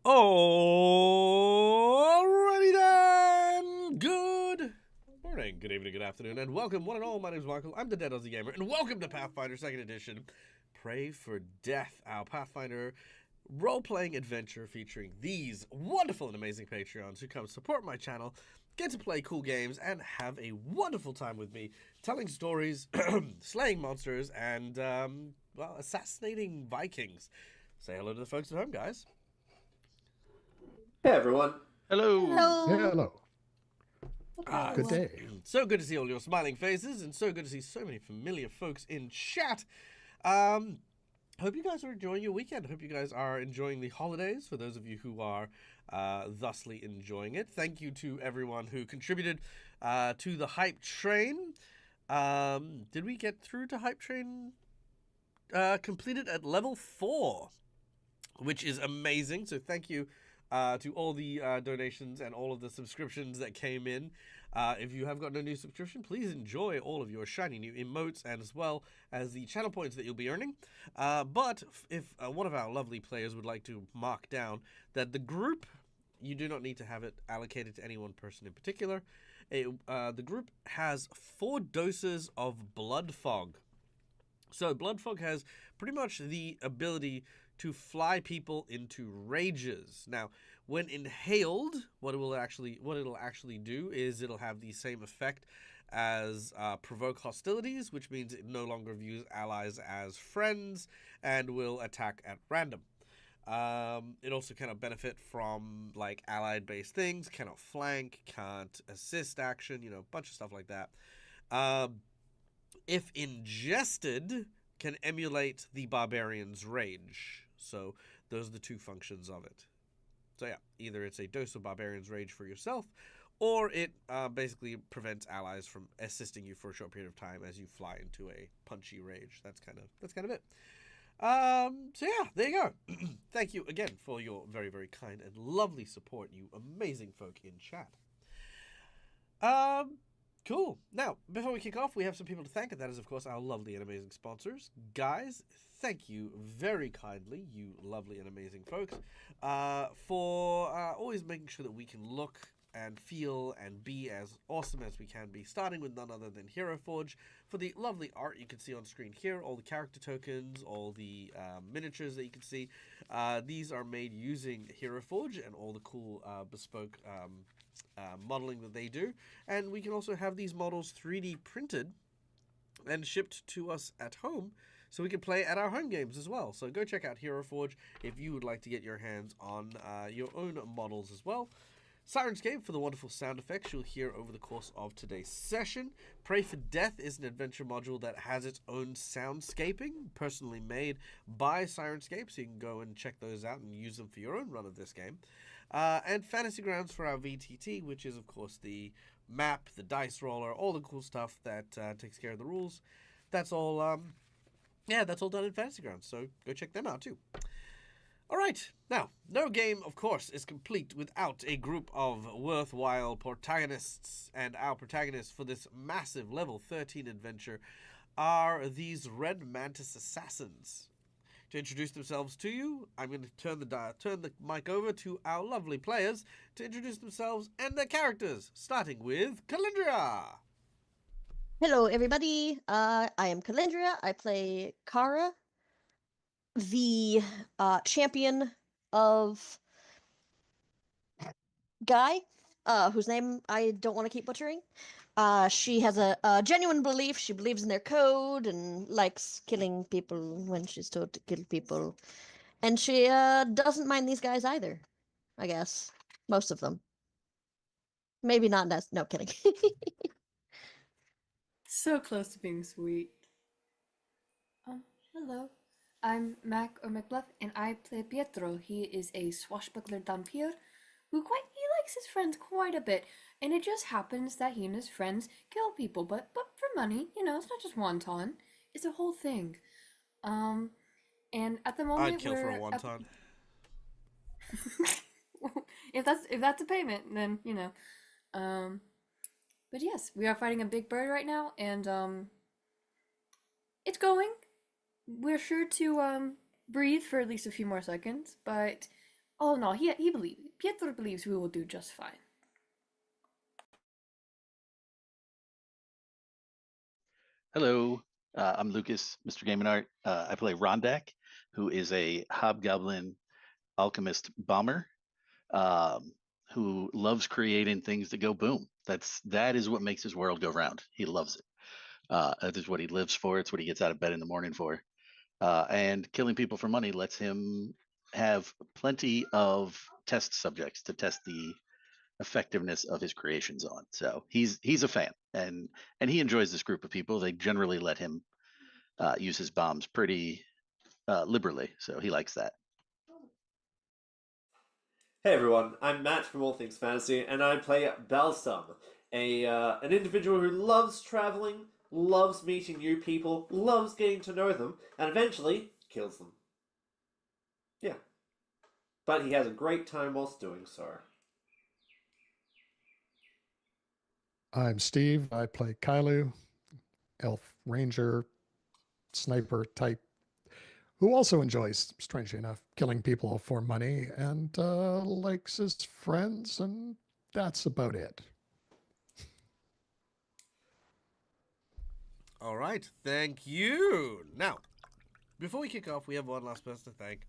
Alrighty then! Good morning, good evening, good afternoon, and welcome one and all. My name is Michael, I'm the Dead Aussie Gamer, and welcome to Pathfinder 2nd Edition, Pray for Death, our Pathfinder role-playing adventure featuring these wonderful and amazing Patreons who come support my channel, get to play cool games, and have a wonderful time with me, telling stories, slaying monsters, and, well, assassinating Vikings. Say hello to the folks at home, guys. Hey everyone. Hello. Hello. Good day. So good to see all your smiling faces, and so good to see so many familiar folks in chat. Hope you guys are enjoying your weekend. Hope you guys are enjoying the holidays, for those of you who are thusly enjoying it. Thank you to everyone who contributed to the Hype Train. Did we get through to Hype Train? Completed at level 4, which is amazing. So thank you to all the donations and all of the subscriptions that came in. If you have got no new subscription, please enjoy all of your shiny new emotes and as well as the channel points that you'll be earning. But if one of our lovely players would like to mark down that the group, you do not need to have it allocated to any one person in particular. The group has 4 doses of Blood Fog. So Blood Fog has pretty much the ability to fly people into rages. Now, when inhaled, what it'll actually do is it'll have the same effect as provoke hostilities, which means it no longer views allies as friends and will attack at random. It also cannot benefit from like allied-based things, cannot flank, can't assist action, a bunch of stuff like that. If ingested, can emulate the barbarian's rage. So those are the 2 functions of it. So yeah, either it's a dose of barbarian's rage for yourself, or it basically prevents allies from assisting you for a short period of time as you fly into a punchy rage. That's kind of it. So yeah, there you go. Thank you again for your very, very kind and lovely support, you amazing folk in chat. Cool. Now, before we kick off, we have some people to thank, and that is, of course, our lovely and amazing sponsors. Guys, thank you very kindly, you lovely and amazing folks, for always making sure that we can look and feel and be as awesome as we can be, starting with none other than Hero Forge, for the lovely art you can see on screen here, all the character tokens, all the miniatures that you can see. These are made using Hero Forge and all the cool bespoke modeling that they do, and we can also have these models 3D printed and shipped to us at home so we can play at our home games as well. So go check out Hero Forge if you would like to get your hands on your own models as well. Sirenscape for the wonderful sound effects you'll hear over the course of today's session. Pray for Death is an adventure module that has its own soundscaping, personally made by Sirenscape, so you can go and check those out and use them for your own run of this game. And Fantasy Grounds for our VTT, which is, of course, the map, the dice roller, all the cool stuff that takes care of the rules. That's all, that's all done in Fantasy Grounds, so go check them out, too. All right, now, no game, of course, is complete without a group of worthwhile protagonists, and our protagonists for this massive level 13 adventure are these Red Mantis Assassins. To introduce themselves to you, I'm going to turn the mic over to our lovely players to introduce themselves and their characters, starting with Calendria. Hello, everybody. I am Calendria. I play Kara, the champion of Guy, whose name I don't want to keep butchering. She has a genuine belief. She believes in their code and likes killing people when she's told to kill people. And she doesn't mind these guys either, I guess. Most of them. Maybe not. No, kidding. So close to being sweet. Hello. I'm Mac or Macbluff, and I play Pietro. He is a swashbuckler vampire who likes his friends quite a bit, and it just happens that he and his friends kill people, but for money, it's not just wonton. It's a whole thing. And at the moment I'd kill for a wonton. if that's a payment, then But yes, we are fighting a big bird right now, and it's going. We're sure to breathe for at least a few more seconds, but Oh no, he believes. Pietro believes we will do just fine. Hello, I'm Lucas, Mr. Game and Art. I play Rondak, who is a hobgoblin alchemist bomber, um, who loves creating things that go boom. That is what makes his world go round. He loves it. That is what he lives for. It's what he gets out of bed in the morning for. And killing people for money lets him have plenty of test subjects to test the effectiveness of his creations on. So he's a fan, and he enjoys this group of people. They generally let him use his bombs pretty liberally, so he likes that. Hey everyone, I'm Matt from All Things Fantasy, and I play Balsam, an individual who loves traveling, loves meeting new people, loves getting to know them, and eventually kills them. Yeah. But he has a great time whilst doing so. I'm Steve. I play Kailu, elf ranger, sniper type, who also enjoys, strangely enough, killing people for money and likes his friends, and that's about it. All right, thank you. Now, before we kick off, we have one last person to thank,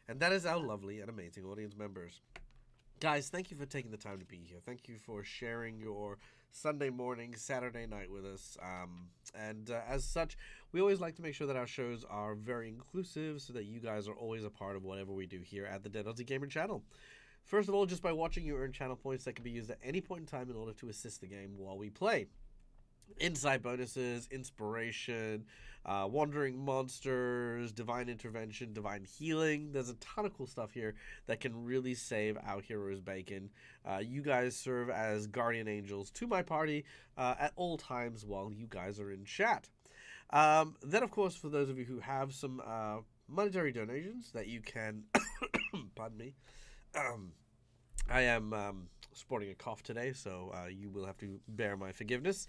and that is our lovely and amazing audience members. Guys, thank you for taking the time to be here. Thank you for sharing your Sunday morning, Saturday night with us. And as such, we always like to make sure that our shows are very inclusive so that you guys are always a part of whatever we do here at the Dead Aussie Gamer channel. First of all, just by watching, you earn channel points that can be used at any point in time in order to assist the game while we play. Insight bonuses, inspiration, wandering monsters, divine intervention, divine healing. There's a ton of cool stuff here that can really save our heroes bacon. You guys serve as guardian angels to my party at all times while you guys are in chat. Then, of course, for those of you who have some monetary donations that you can, pardon me, I am sporting a cough today, so you will have to bear my forgiveness.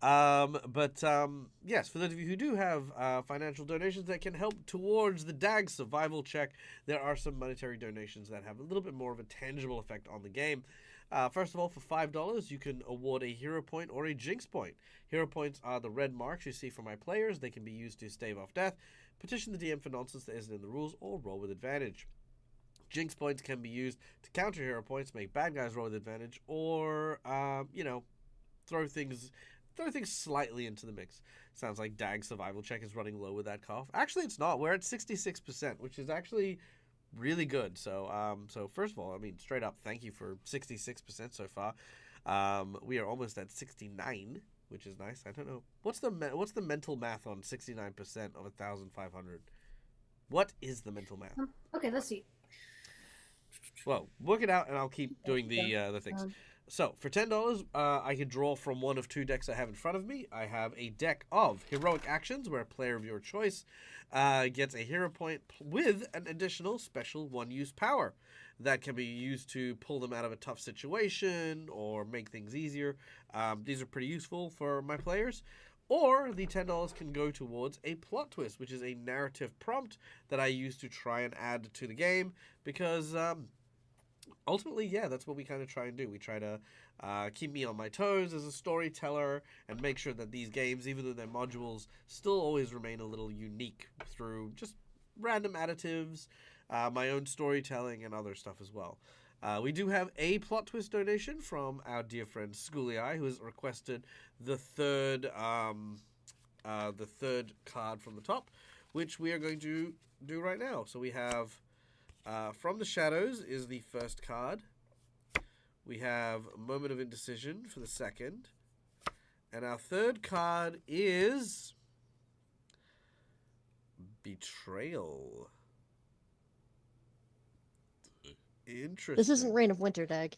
Yes, for those of you who do have financial donations that can help towards the DAG survival check, there are some monetary donations that have a little bit more of a tangible effect on the game. First of all, for $5, you can award a hero point or a jinx point. Hero points are the red marks you see for my players. They can be used to stave off death, petition the DM for nonsense that isn't in the rules, or roll with advantage. Jinx points can be used to counter hero points, make bad guys roll with advantage, or, throw things slightly into the mix. Sounds like Dag's survival check is running low with that cough. Actually, it's not. We're at 66%, which is actually really good. So, first of all, I mean, straight up, thank you for 66% so far. We are almost at 69, which is nice. I don't know what's the mental math on 69% of 1,500. What is the mental math? Okay, let's see. Well, work it out, and I'll keep doing the things. So, for $10, I can draw from one of two decks I have in front of me. I have a deck of Heroic Actions, where a player of your choice gets a hero point with an additional special one-use power that can be used to pull them out of a tough situation or make things easier. These are pretty useful for my players. Or the $10 can go towards a plot twist, which is a narrative prompt that I use to try and add to the game, because ultimately, yeah, that's what we kind of try and do. We try to keep me on my toes as a storyteller and make sure that these games, even though they're modules, still always remain a little unique through just random additives, my own storytelling, and other stuff as well. We do have a plot twist donation from our dear friend Schoolie, who has requested the third card from the top, which we are going to do right now. So we have From the Shadows is the first card. We have Moment of Indecision for the second. And our third card is Betrayal. Interesting. This isn't Reign of Winter, Dag.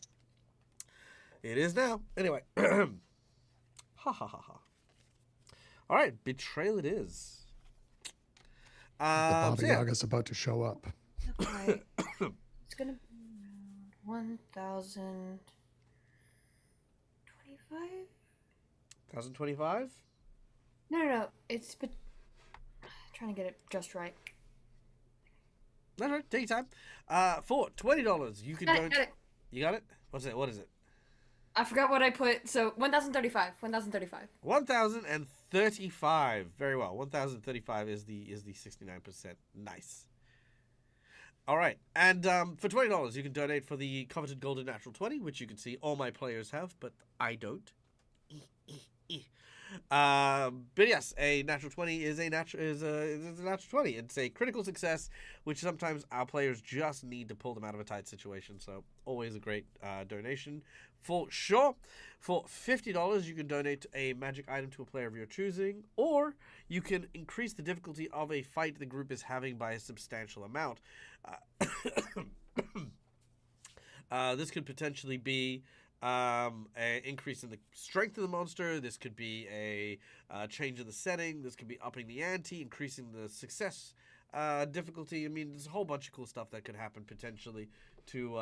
It is now. Anyway. Ha ha ha ha. All right, Betrayal it is. The Baba Yaga's about to show up. Okay. It's gonna be around 1,025? 1025? No. It's trying to get it just right. That's right. Take your time. For $20, you can Got it, donate. got it. You got it? What's it? What is it? I forgot what I put. So 1,035. 1,035. 1,035. Very well. 1,035 is the 69%. Nice. All right, and for $20, you can donate for the coveted golden natural 20, which you can see all my players have, but I don't. But yes, a natural 20 is a natural 20. It's a critical success, which sometimes our players just need to pull them out of a tight situation. So always a great donation for sure. For $50, you can donate a magic item to a player of your choosing, or you can increase the difficulty of a fight the group is having by a substantial amount. This could potentially be an increase in the strength of the monster. This could be a change in the setting. This could be upping the ante, increasing the success difficulty. I mean, there's a whole bunch of cool stuff that could happen potentially to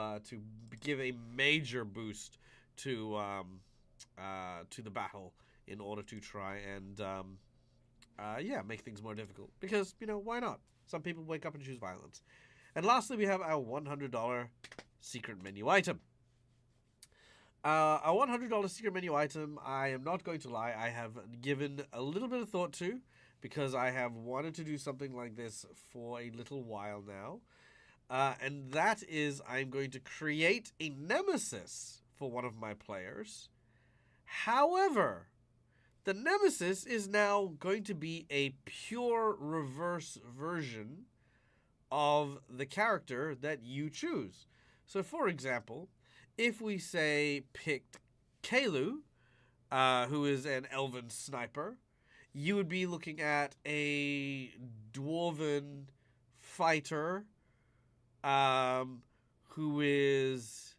give a major boost to the battle in order to try and make things more difficult. Because, why not? Some people wake up and choose violence. And lastly, we have our $100 secret menu item. Our $100 secret menu item, I am not going to lie, I have given a little bit of thought to, because I have wanted to do something like this for a little while now. And that is, I'm going to create a nemesis for one of my players. However, the nemesis is now going to be a pure reverse version of the character that you choose. So, for example, if we say picked Kalu, who is an elven sniper, you would be looking at a dwarven fighter who is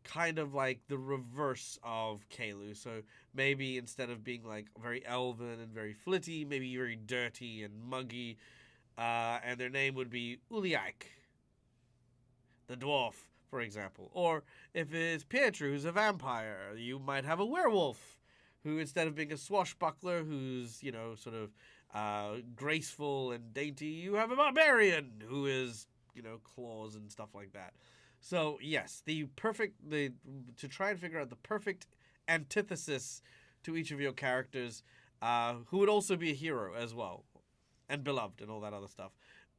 kind of like the reverse of Kalu. So maybe instead of being like very elven and very flitty, maybe very dirty and muggy, and their name would be Uliak, the dwarf, for example. Or if it's Pietro, who's a vampire, you might have a werewolf who, instead of being a swashbuckler who's, sort of graceful and dainty, you have a barbarian who is, claws and stuff like that. So, yes, to try and figure out the perfect antithesis to each of your characters, who would also be a hero as well, and beloved and all that other stuff,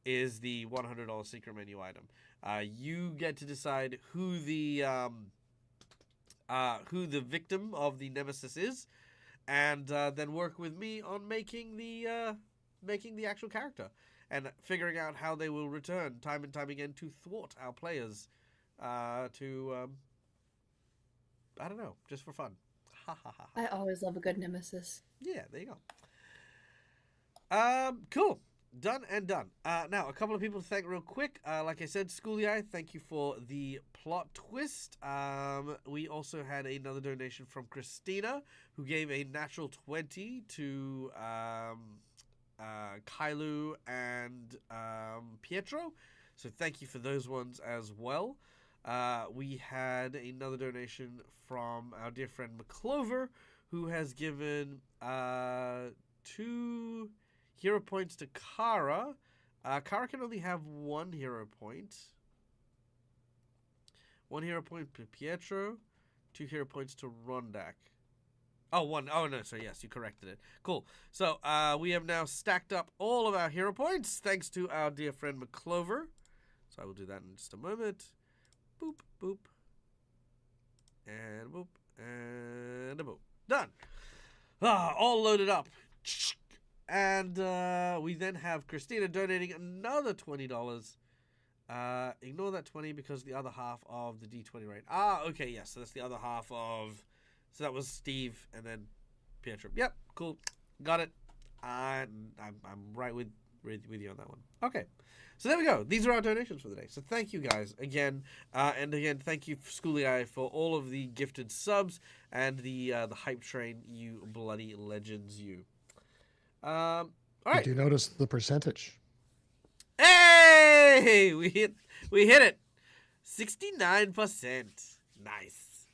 is the $100 secret menu item. You get to decide who the victim of the nemesis is, and then work with me on making the actual character and figuring out how they will return time and time again to thwart our players, I don't know, just for fun. Ha ha ha. I always love a good nemesis. Yeah, there you go. Cool. Done and done. Now, a couple of people to thank real quick. Like I said, Schooly Eye, thank you for the plot twist. We also had another donation from Christina, who gave a natural 20 to Kailu and Pietro. So thank you for those ones as well. We had another donation from our dear friend McClover, who has given 2 hero points to Kara. Kara can only have 1 hero point. 1 hero point to Pietro, 2 hero points to Rondak. Oh, 1. Oh, no, so yes, you corrected it. Cool. So, we have now stacked up all of our hero points, thanks to our dear friend McClover. So I will do that in just a moment. Boop, boop. And boop, and a boop. Done. All loaded up. And we then have Christina donating another $20. Ignore that 20 because the other half of the D20 rate. Okay, yes. So that's the other half of. So that was Steve and then Pietro. Yep, cool, got it. I'm right with you on that one. Okay, so there we go. These are our donations for the day. So thank you guys again, and again thank you Schooly Eye for all of the gifted subs and the hype train. You bloody legends, you. All right. Did you notice the percentage? Hey, we hit it. 69%. Nice.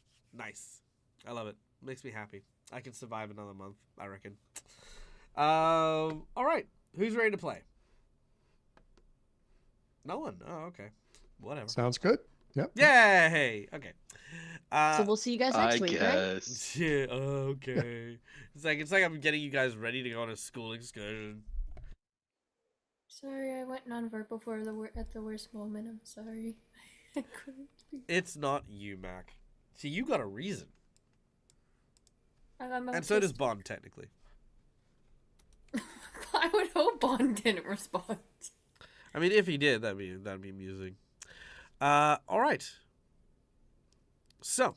I love it. Makes me happy. I can survive another month, I reckon. All right. Who's ready to play? No one. Oh, okay. Whatever. Sounds good. Yep. Yay! Okay. So we'll see you guys next I week, right? guess. Yeah, okay. It's like I'm getting you guys ready to go on a school excursion. Sorry, I went nonverbal at the worst moment. I'm sorry. I couldn't speak. It's not you, Mac. See, you got a reason. I'm And so does autistic. Bond, technically. I would hope Bond didn't respond. I mean, if he did, that'd be amusing. All right. So,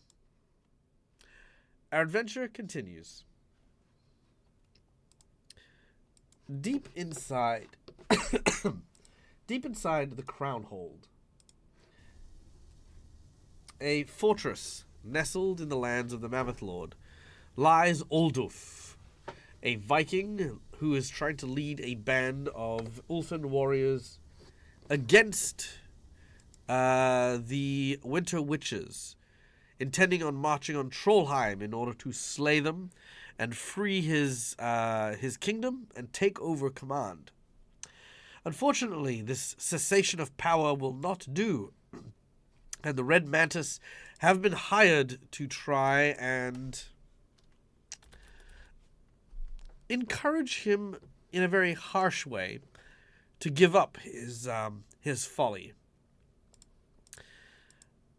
our adventure continues. Deep inside the Crown Hold, a fortress nestled in the lands of the Mammoth Lord, lies Olduf, a Viking who is trying to lead a band of Ulfin warriors against the Winter Witches, intending on marching on Trollheim in order to slay them and free his kingdom and take over command. Unfortunately, this cessation of power will not do, and the Red Mantis have been hired to try and encourage him in a very harsh way to give up his folly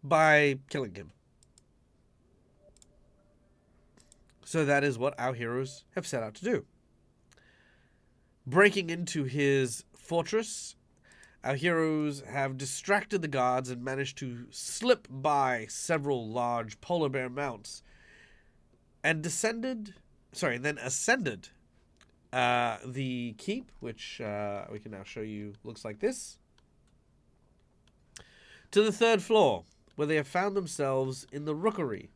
by killing him. So that is what our heroes have set out to do. Breaking into his fortress, our heroes have distracted the guards and managed to slip by several large polar bear mounts and then ascended the keep, which we can now show you looks like this, to the third floor, where they have found themselves in the rookery.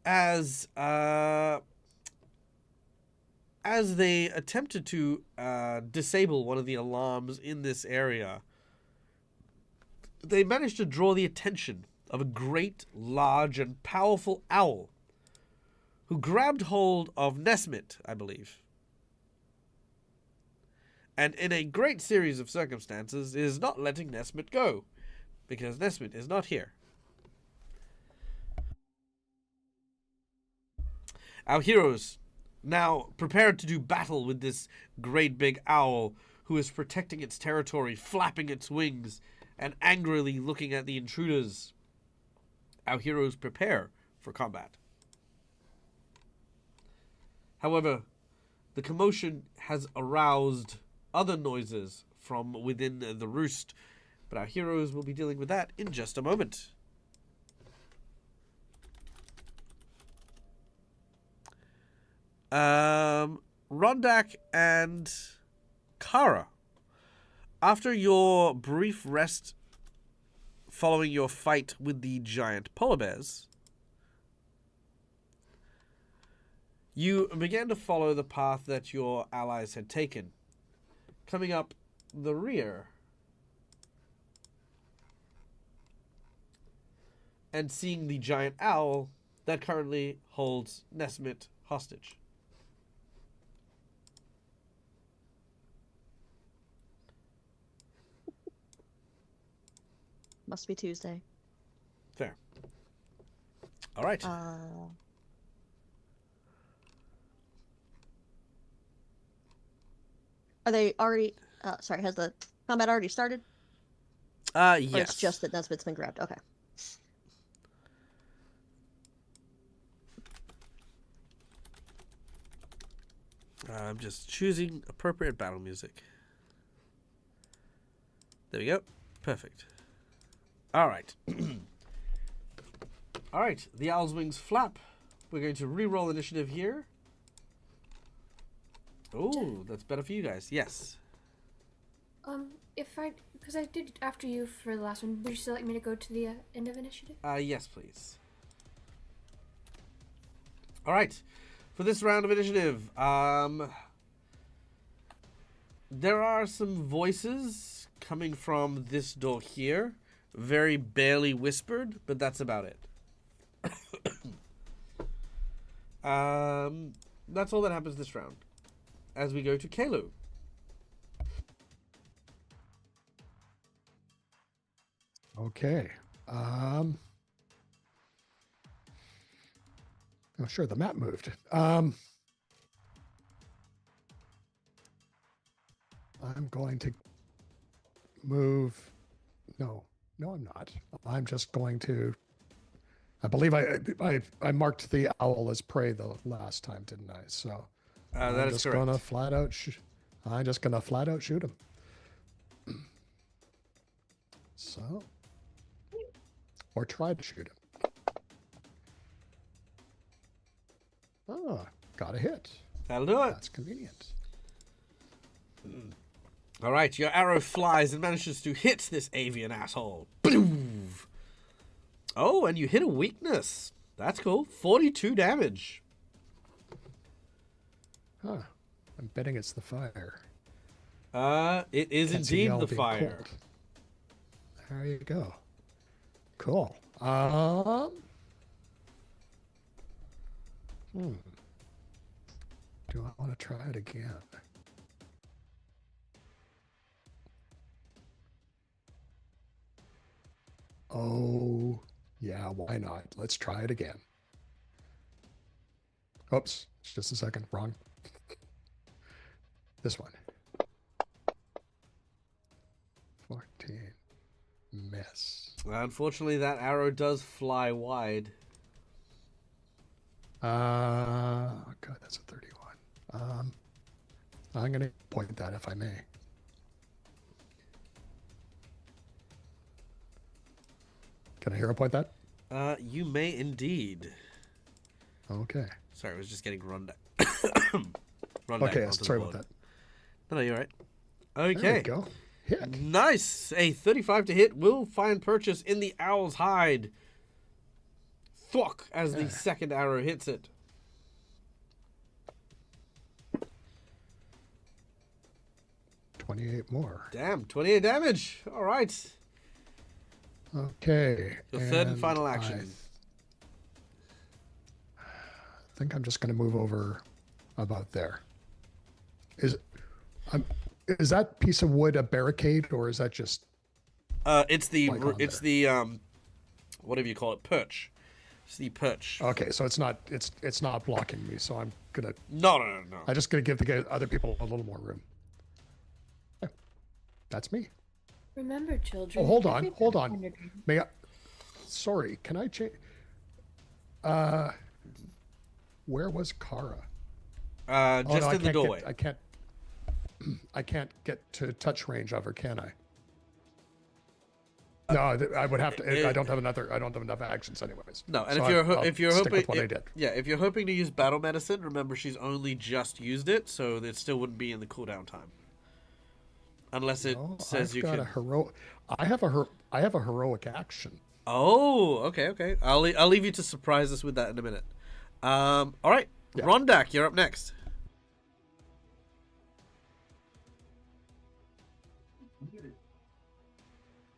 As they attempted to disable one of the alarms in this area, they managed to draw the attention of a great, large, and powerful owl who grabbed hold of Nesmit, I believe, and in a great series of circumstances is not letting Nesmit go, because Nesmit is not here. Our heroes, now prepared to do battle with this great big owl who is protecting its territory, flapping its wings, and angrily looking at the intruders, our heroes prepare for combat. However, the commotion has aroused other noises from within the roost, but our heroes will be dealing with that in just a moment. Rondak and Kara, after your brief rest following your fight with the giant polar bears, you began to follow the path that your allies had taken, coming up the rear and seeing the giant owl that currently holds Nesmit hostage. Must be Tuesday. Fair. All right. Are they already? Sorry, has the combat already started? Yes. Or it's just that Nesbit's been grabbed. Okay. I'm just choosing appropriate battle music. There we go. Perfect. All right. All right. The owl's wings flap. We're going to re-roll initiative here. Oh, that's better for you guys. Yes. Because I did after you for the last one, would you still like me to go to the end of initiative? Yes, please. All right. For this round of initiative, there are some voices coming from this door here, very barely whispered, but that's about it. That's all that happens this round. As we go to Kalu. Okay. Oh, sure, the map moved. I'm going to move. No, I'm not. I'm just going to. I believe I marked the owl as prey the last time, didn't I? So That I'm is just correct. gonna flat out. I'm just gonna flat out shoot him. So, or try to shoot him. Oh, got a hit. That'll do it. That's convenient. All right, your arrow flies and manages to hit this avian asshole. Boom! Oh, and you hit a weakness. That's cool. 42 damage. Huh. I'm betting it's the fire. It is Can't see indeed owl the being fire. cold. There you go. Cool. Do I want to try it again? Oh, yeah, why not? Let's try it again. Oops, just a second, wrong. This one. 14. Miss. Unfortunately, that arrow does fly wide. God, that's a 31. I'm going to point that if I may. Can I hero point that? You may indeed. Okay. Sorry, I was just getting run down. Okay, sorry about that. No, you're right. There Okay. we go. Hit. Nice. A 35 to hit will find purchase in the owl's hide. Thwack as the second arrow hits it. $28 more. Damn, 28 damage. All right. Okay. Your third and final action. I think I'm just going to move over about there. Is that piece of wood a barricade, or is that just? It's the like on it's there? the whatever you call it, perch. It's the perch. Okay, so it's not blocking me. So I'm gonna. No. I'm just gonna give the other people a little more room. Yeah, that's me. Remember, children. Oh, hold every on. pathfinder- May I? Sorry, can I change? Where was Kara? Just no, in the doorway. I can't get to touch range of her, can I? No, I would have to. I don't have enough actions, anyways. No, and So if you're stick hoping, with what I did. yeah, if you're hoping to use battle medicine, remember she's only just used it, so it still wouldn't be in the cooldown time, unless it says I've you got can. a hero. I have a heroic action. Oh, okay. I'll leave you to surprise us with that in a minute. All right, Yeah. Rondak, you're up next.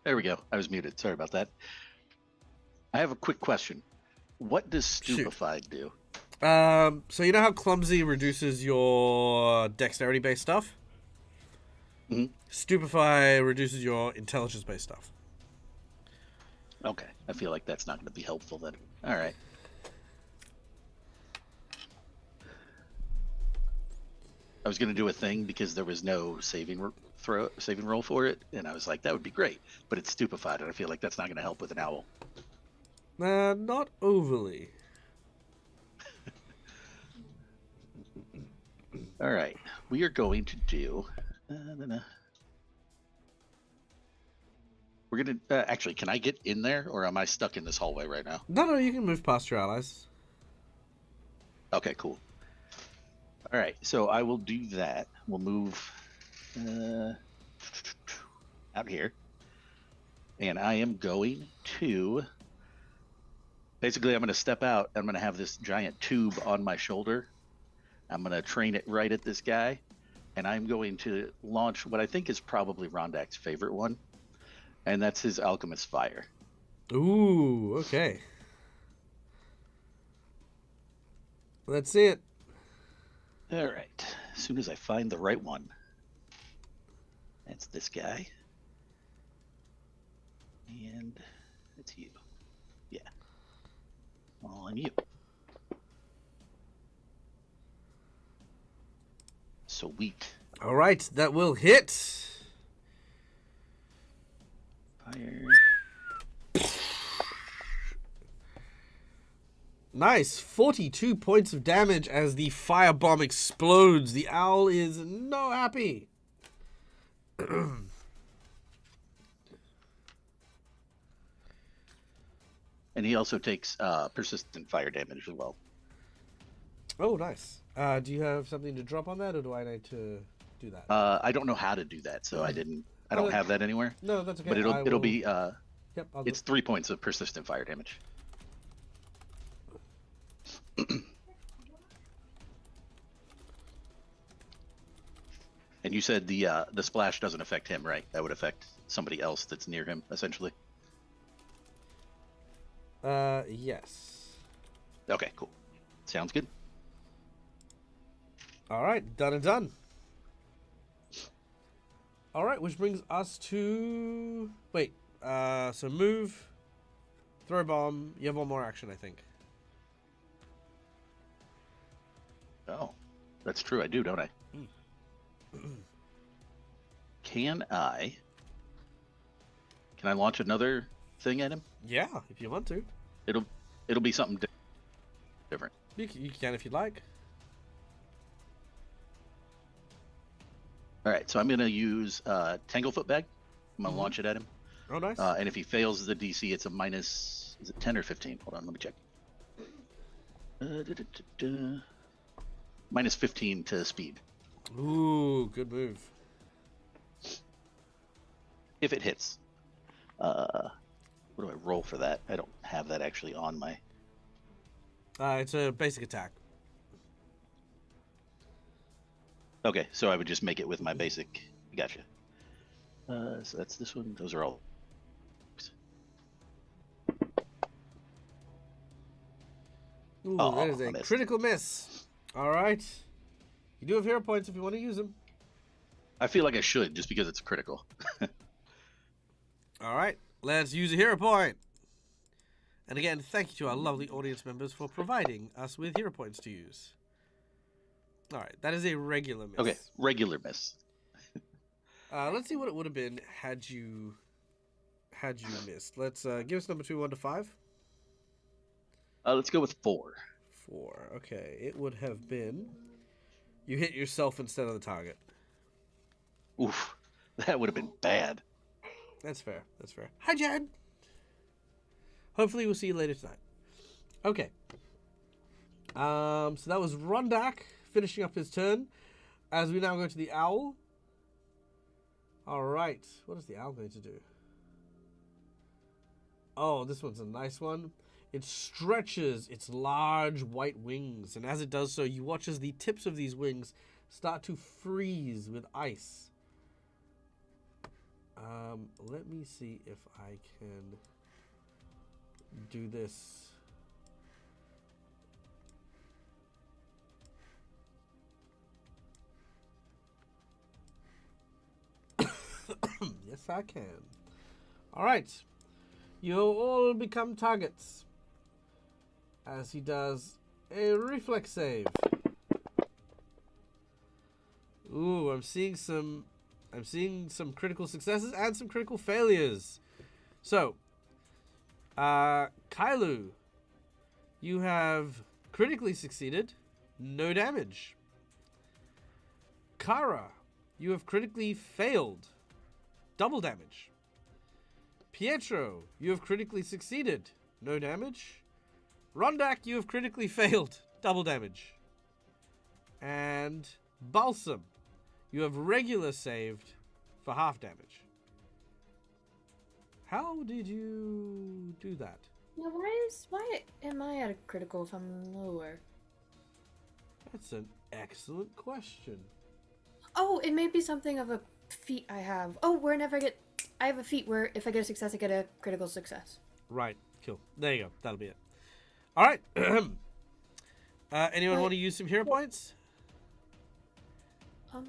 There we go. I was muted. Sorry about that. I have a quick question. What does Shoot. Stupefy do? So you know how clumsy reduces your dexterity-based stuff? Mhm. Stupefy reduces your intelligence-based stuff. Okay. I feel like that's not going to be helpful then. All right. I was going to do a thing because there was no saving roll for it, and I was like, that would be great. But it's stupefied, and I feel like that's not going to help with an owl. Not overly. All right. We are going to do. We're going to actually. Can I get in there, or am I stuck in this hallway right now? No, you can move past your allies. Okay, cool. All right, so I will do that. We'll move out here. And I am going to... Basically, I'm going to step out. I'm going to have this giant tube on my shoulder. I'm going to train it right at this guy. And I'm going to launch what I think is probably Rondak's favorite one. And that's his Alchemist Fire. Ooh, okay. Let's see it. All right. As soon as I find the right one. That's this guy. And And it's you. Yeah. All on you. Sweet. All right, that will hit. Fire. Nice, 42 points of damage as the firebomb explodes. The owl is no happy. And he also takes persistent fire damage as well. Oh, nice. Do you have something to drop on that, or do I need to do that? I don't know how to do that, so I don't Oh, have that anywhere. No, that's okay. But it'll be Yep, it's 3 points of persistent fire damage. And you said the splash doesn't affect him, right? That would affect somebody else that's near him, essentially. Yes. Okay, cool. Sounds good. All right, done and done. All right, which brings us to... Wait, so move, throw a bomb. You have one more action, I think. Oh, that's true. I do, don't I? Can I launch another thing at him? Yeah, if you want to. It'll be something different. You can if you'd like. All right, so I'm gonna use Tanglefoot Bag. I'm gonna launch it at him. Oh, nice. And if he fails the DC, it's a minus. Is it 10 or 15? Hold on, let me check. Minus 15 to speed. Ooh, good move. If it hits. What do I roll for that? I don't have that actually on my... It's a basic attack. Okay, so I would just make it with my basic... Gotcha. So that's this one. Those are all... Ooh, Oh, that is I a missed. critical miss. All right. You do have hero points if you want to use them. I feel like I should, just because it's critical. All right, let's use a hero point. And again, thank you to our lovely audience members for providing us with hero points to use. All right, that is a regular miss. Okay, regular miss. Let's see what it would have been had you missed. Let's give us number 2, 1 to 5. Let's go with 4. 4. Okay, it would have been you hit yourself instead of the target. Oof, that would have been bad. That's fair. That's fair. Hi, Jed. Hopefully, we'll see you later tonight. Okay. So that was Rondak finishing up his turn. As we now go to the owl. All right. What is the owl going to do? Oh, this one's a nice one. It stretches its large white wings, and as it does so, you watch as the tips of these wings start to freeze with ice. Let me see if I can do this. Yes, I can. All right. You all become targets. As he does a reflex save. Ooh, I'm seeing some critical successes and some critical failures. So, Kailu, you have critically succeeded, no damage. Kara, you have critically failed, double damage. Pietro, you have critically succeeded, no damage. Rondak, you have critically failed, double damage. And Balsam, you have regular saved for half damage. How did you do that? Yeah, why am I at a critical if I'm lower? That's an excellent question. Oh, it may be something of a feat I have. Oh, I have a feat where if I get a success, I get a critical success. Right, cool. There you go. That'll be it. All right. Anyone Wait. want to use some hero points? You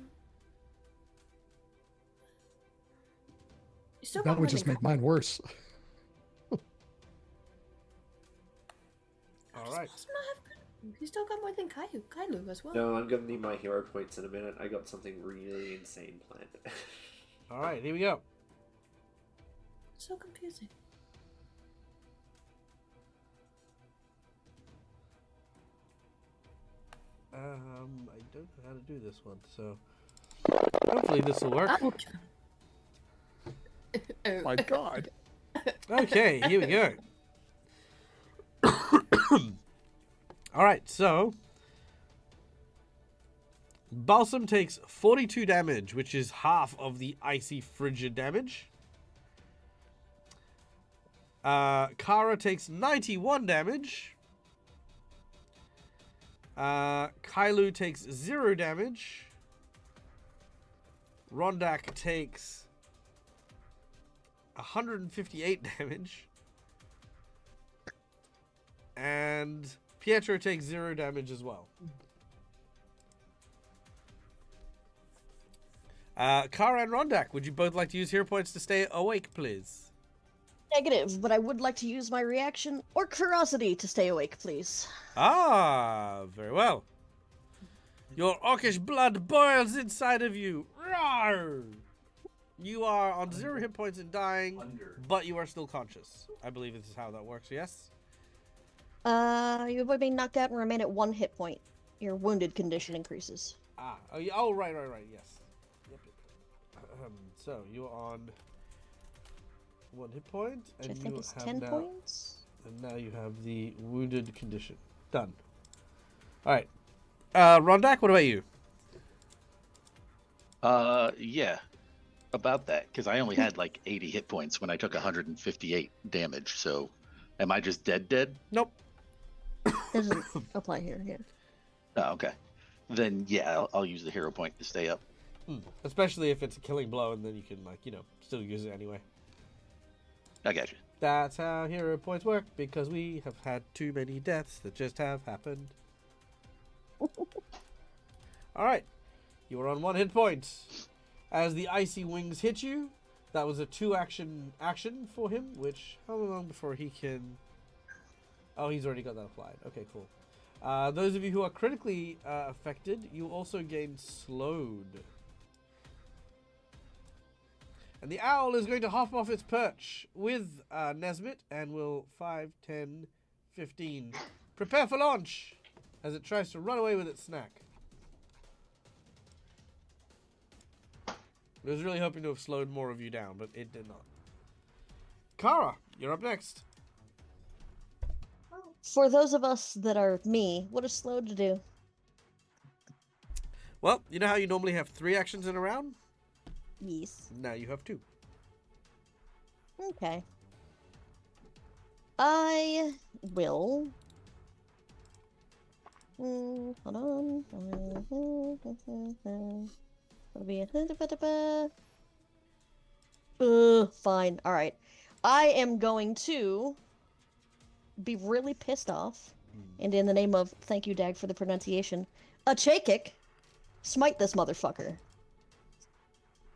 still That got would one just to make mine worse. All right. Does not have Kailu? He's still got more than Kailu as well. No, I'm gonna need my hero points in a minute. I got something really insane planned. All right, here we go. So confusing. I don't know how to do this one, so hopefully this will work. Oh. My God. Okay, here we go. All right, so Balsam takes 42 damage, which is half of the icy frigid damage. Kara takes 91 damage. Kailu takes 0 damage. Rondak takes 158 damage. And Pietro takes 0 damage as well. Kara and Rondak, would you both like to use hero points to stay awake, please? Negative, but I would like to use my reaction or curiosity to stay awake, please. Ah, very well. Your orcish blood boils inside of you. Roar! You are on 0 hit points and dying, but you are still conscious. I believe this is how that works, yes? You avoid being knocked out and remain at 1 hit point. Your wounded condition increases. Ah, oh, yeah, oh right, yes. Yep. So, you're on 1 hit point, Which and I think you is have 10 now, points. and now you have the wounded condition. Done. Alright. Rondak, what about you? Yeah, about that, because I only had like 80 hit points when I took 158 damage. So, am I just dead? Nope. Doesn't apply here, yeah. Oh, okay. Then yeah, I'll use the hero point to stay up. Especially if it's a killing blow, and then you can, like, still use it anyway. I got you. That's how hero points work, because we have had too many deaths that just have happened. Alright. You are on 1 hit point. As the icy wings hit you, that was a 2-action for him, which, how long before he can... Oh, he's already got that applied. Okay, cool. Those of you who are critically affected, you also gain slowed. And the owl is going to hop off its perch with Nesmith and will 5, 10, 15. Prepare for launch as it tries to run away with its snack. I was really hoping to have slowed more of you down, but it did not. Kara, you're up next. For those of us that are me, what is slowed to do? Well, you know how you normally have 3 actions in a round? Yes. Now you have 2. Okay. I will. Hold on. That'll be fine. All right. I am going to be really pissed off, and in the name of thank you, Dag, for the pronunciation, a Chaykick, smite this motherfucker.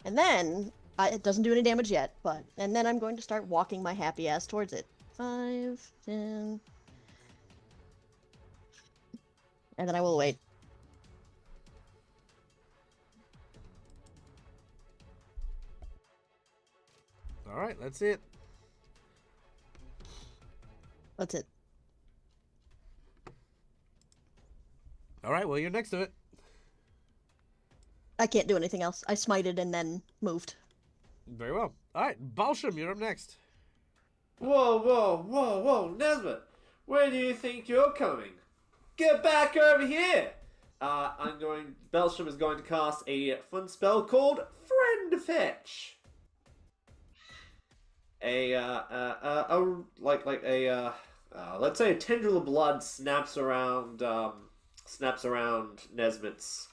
And then it doesn't do any damage yet, and then I'm going to start walking my happy ass towards it. 5, 10, and then I will wait. All right, that's it. That's it. All right, well, you're next to it. I can't do anything else. I smited and then moved. Very well. All right, Balsham, you're up next. Whoa, Nesmith! Where do you think you're coming? Get back over here! Belsham is going to cast a fun spell called Friend Fetch. Let's say a tendril of blood snaps around Nesmith's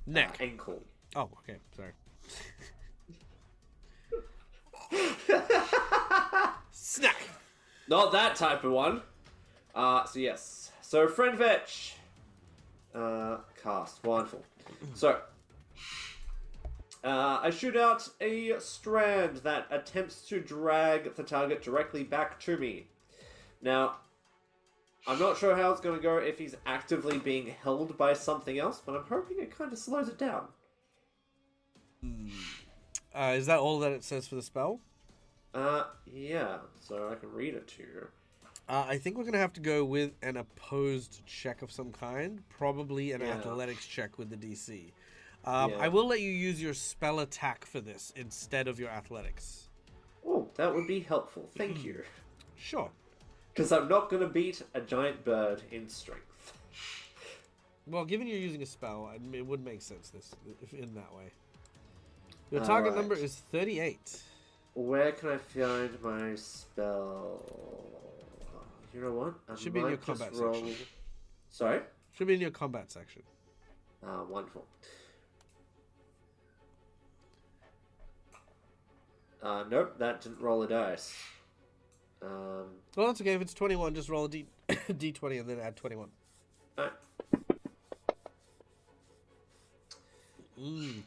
Neck. ankle. Oh, okay, sorry. Snack! Not that type of one. So Friend Fetch. Cast. Wonderful. So, I shoot out a strand that attempts to drag the target directly back to me. Now, I'm not sure how it's going to go if he's actively being held by something else, but I'm hoping it kind of slows it down. Is that all that it says for the spell? Yeah, so I can read it to you. I think we're going to have to go with an opposed check of some kind, probably an Yeah. athletics check with the DC. Yeah. I will let you use your spell attack for this instead of your athletics. Oh, that would be helpful. Thank you. Sure. Because I'm not going to beat a giant bird in strength. Well, given you're using a spell, it would make sense in that way. Your target number is 38. Where can I find my spell? You know what? I Should be in your might just combat roll... section. Sorry? Should be in your combat section. Wonderful. Nope, that didn't roll a dice. Well, that's okay. If it's 21, just roll a d20 and then add 21. Alright.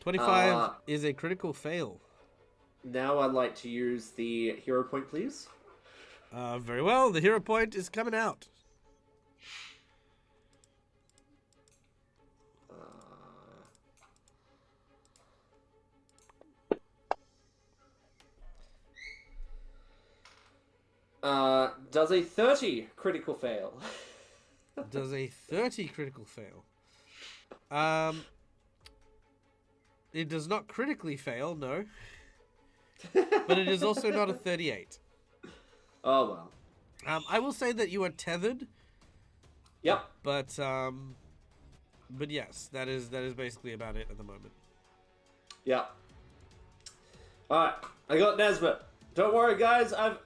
25 is a critical fail. Now I'd like to use the hero point, please. Very well. The hero point is coming out. Does a 30 critical fail? Does a 30 critical fail? It does not critically fail, no. But it is also not a 38. Oh well. I will say that you are tethered, Yep. but yes, that is basically about it at the moment. Yep. Alright, I got Nesbit. Don't worry, guys. I've.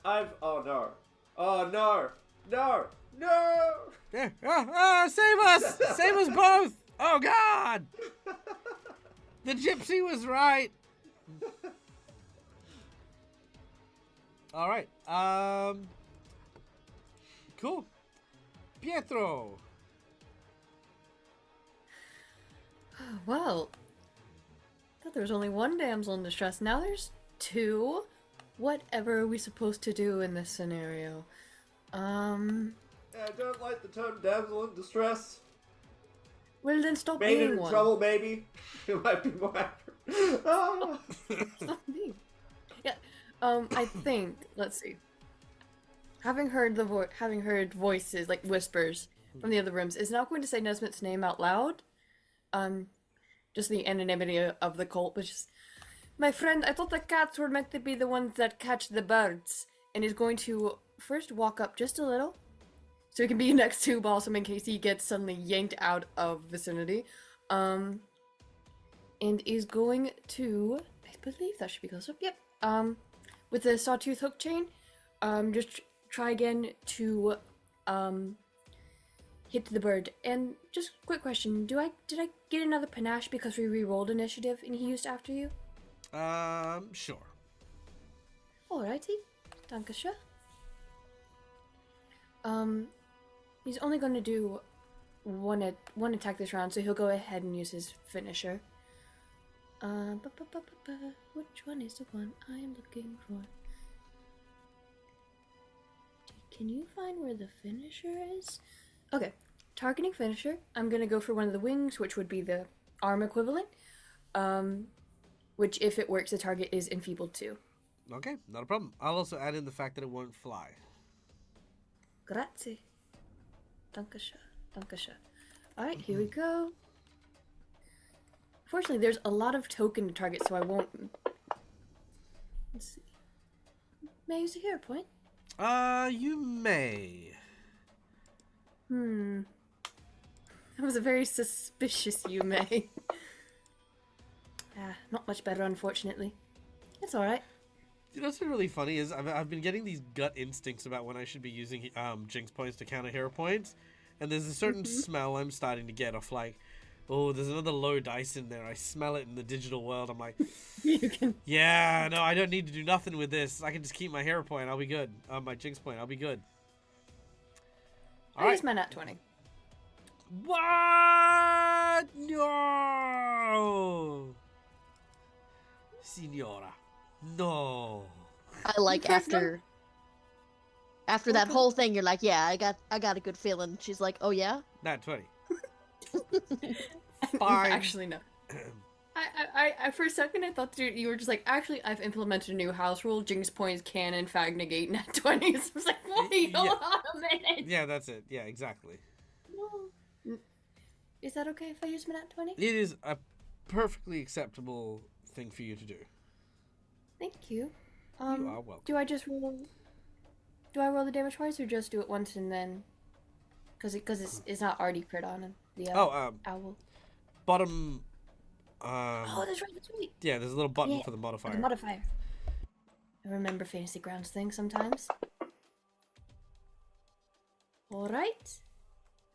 Oh no. Oh no. No. No. Yeah. Save us! Save us both! Oh God! The gypsy was right. All right. Cool. Pietro. Well, I thought there was only one damsel in distress. Now there's two. Whatever are we supposed to do in this scenario? I don't like the term damsel in distress. Well, then stop Maiden being in one. trouble, maybe. It might be more accurate. Ah. Stop being. Yeah. I think. Let's see. Having heard voices like whispers from the other rooms, is not going to say Nesmith's name out loud. Just the anonymity of the cult, but just my friend. I thought the cats were meant to be the ones that catch the birds, and is going to first walk up just a little, so he can be next to Balsam in case he gets suddenly yanked out of vicinity. And is going to, I believe that should be close up. Yep. With the sawtooth hook chain, just try again to hit the bird. And just quick question: did I get another panache because we re-rolled initiative and he used after you? Sure. Alrighty, Dankeschön. He's only going to do one attack this round, so he'll go ahead and use his finisher. Which one is the one I am looking for? Can you find where the finisher is? Okay, targeting finisher. I'm gonna go for one of the wings, which would be the arm equivalent. Which, if it works, the target is enfeebled too. Okay, not a problem. I'll also add in the fact that it won't fly. Grazie. Dankeschön. Alright, here we go. Fortunately, there's a lot of token to target, so I won't... Let's see. May I use a hero point? You may. That was a very suspicious you may. Not much better, unfortunately. It's alright. You know what's been really funny is I've been getting these gut instincts about when I should be using jinx points to counter hero points, and there's a certain smell I'm starting to get of like, oh, there's another low dice in there. I smell it in the digital world. I'm like, yeah, no, I don't need to do nothing with this. I can just keep my hero point. I'll be good. My jinx point. I'll be good. I use my nat 20. What? No, Signora. No. I like after After that Okay. whole thing, you're like, yeah, I got a good feeling. She's like, oh yeah. Nat 20. Fine. Actually, no. I for a second I thought you were just like, actually, I've implemented a new house rule: Jinx points canon, fag negate, net 20s. I was like, wait, hold on a minute. Yeah, that's it. Yeah, exactly. No. Is that okay if I use my net 20? It is a perfectly acceptable thing for you to do. Thank you. You are welcome. Do I just roll? Do I roll the damage twice, or just do it once and then? Because it's not already crit on the owl. Bottom. Oh, that's right. That's right. Yeah, there's a little button Yeah, for the modifier. The modifier. I remember Fantasy Grounds things sometimes. All right.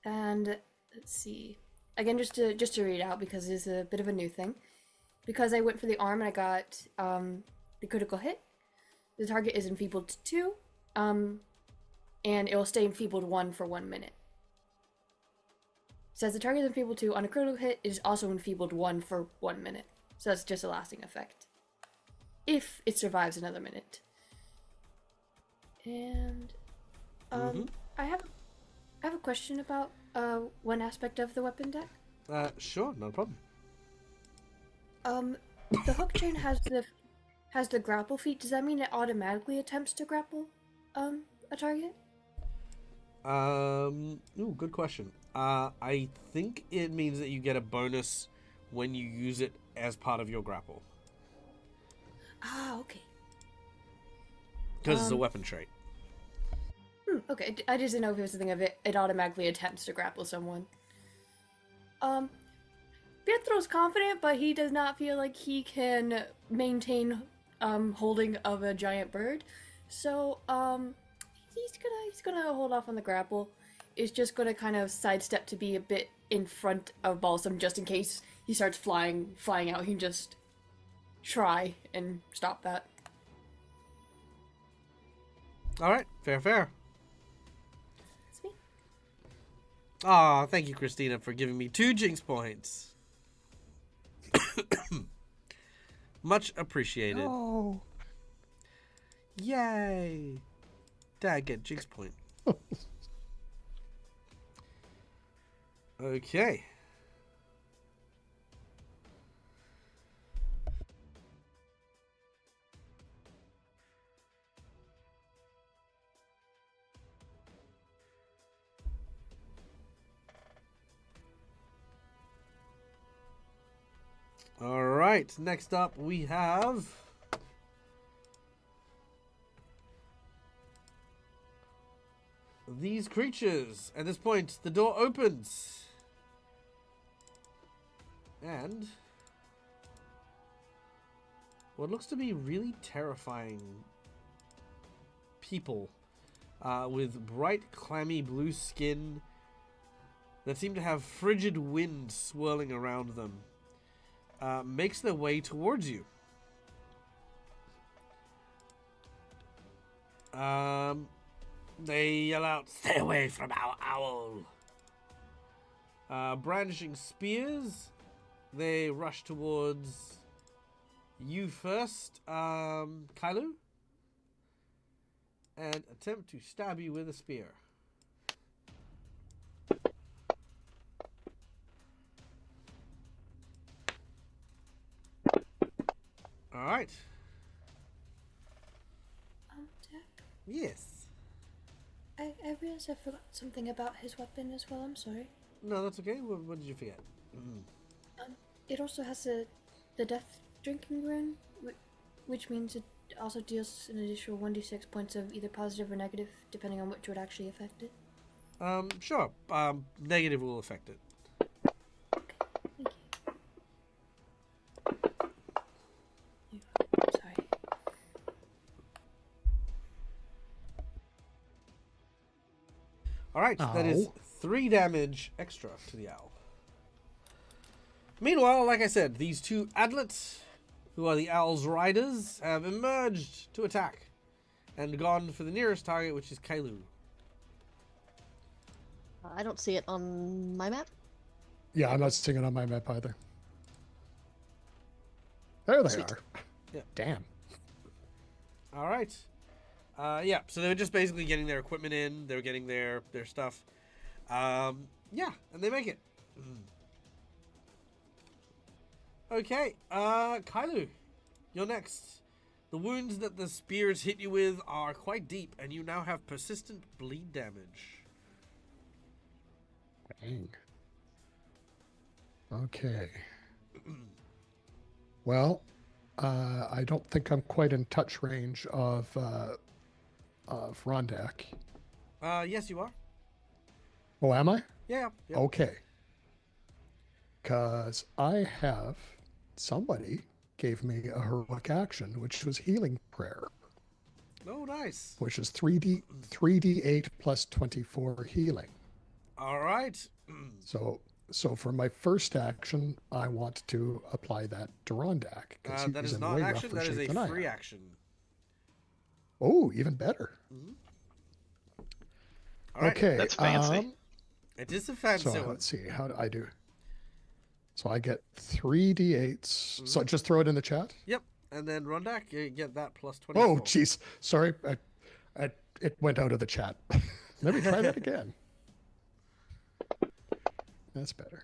And let's see. Again, just to read out, because it's a bit of a new thing. Because I went for the arm and I got the critical hit. The target is enfeebled to 2, and it will stay enfeebled 1 for 1 minute. Says the target is enfeebled 2 on a critical hit, it is also enfeebled 1 for 1 minute. So that's just a lasting effect. If it survives another minute. And I have a question about one aspect of the weapon deck. Sure, no problem. The hook chain has the grapple feat. Does that mean it automatically attempts to grapple a target? Ooh, good question. I think it means that you get a bonus when you use it as part of your grapple. Ah, okay. Because it's a weapon trait. Okay, I just didn't know if it was something of it automatically attempts to grapple someone. Pietro's confident, but he does not feel like he can maintain holding of a giant bird. So, he's gonna hold off on the grapple. Is just gonna kind of sidestep to be a bit in front of Balsam, just in case he starts flying out. He can just try and stop that. All right, fair. That's me. Aw, thank you, Christina, for giving me 2 Jinx points. Much appreciated. Oh. Yay! Dad, get Jinx point. Okay. All right. Next up, we have these creatures. At this point, the door opens. And what looks to be really terrifying people with bright, clammy blue skin that seem to have frigid wind swirling around them makes their way towards you. They yell out, "Stay away from our owl!" Brandishing spears, they rush towards you first, Kailu, and attempt to stab you with a spear. All right. Jack, Yes. I realized I forgot something about his weapon as well. I'm sorry. No, that's okay. What did you forget? It also has the death drinking rune, which means it also deals an additional 1d6 points of either positive or negative, depending on which would actually affect it. Sure. Negative will affect it. Okay, thank you. Sorry. All right, that is Ow. 3 damage extra to the owl. Meanwhile, like I said, these 2 adlets, who are the owl's riders, have emerged to attack and gone for the nearest target, which is Kailu. I don't see it on my map. Yeah, I'm not seeing it on my map either. There they Sweet. are. Yeah. Damn. All right. Yeah, so they were just basically getting their equipment in. They were getting their stuff. Yeah, and they make it. Okay, Kailu, you're next. The wounds that the spears hit you with are quite deep, and you now have persistent bleed damage. Dang. Okay. Well, I don't think I'm quite in touch range of Rondak. Yes, you are. Oh, am I? Yeah. Okay. Because somebody gave me a heroic action, which was healing prayer, Oh, nice. which is 3d8 plus 24 healing. All right. So for my first action, I want to apply that to Rondak because That he's is in not way an action. rougher That is shape a than I free am. action. Oh, even better. All right. Okay. That's fancy. It is a fancy So one. let's see. How do I do? So I get 3d8s. So just throw it in the chat. Yep. And then Rondak, you get that plus 24. Oh, jeez. Sorry. It went out of the chat. Let me try that again. That's better.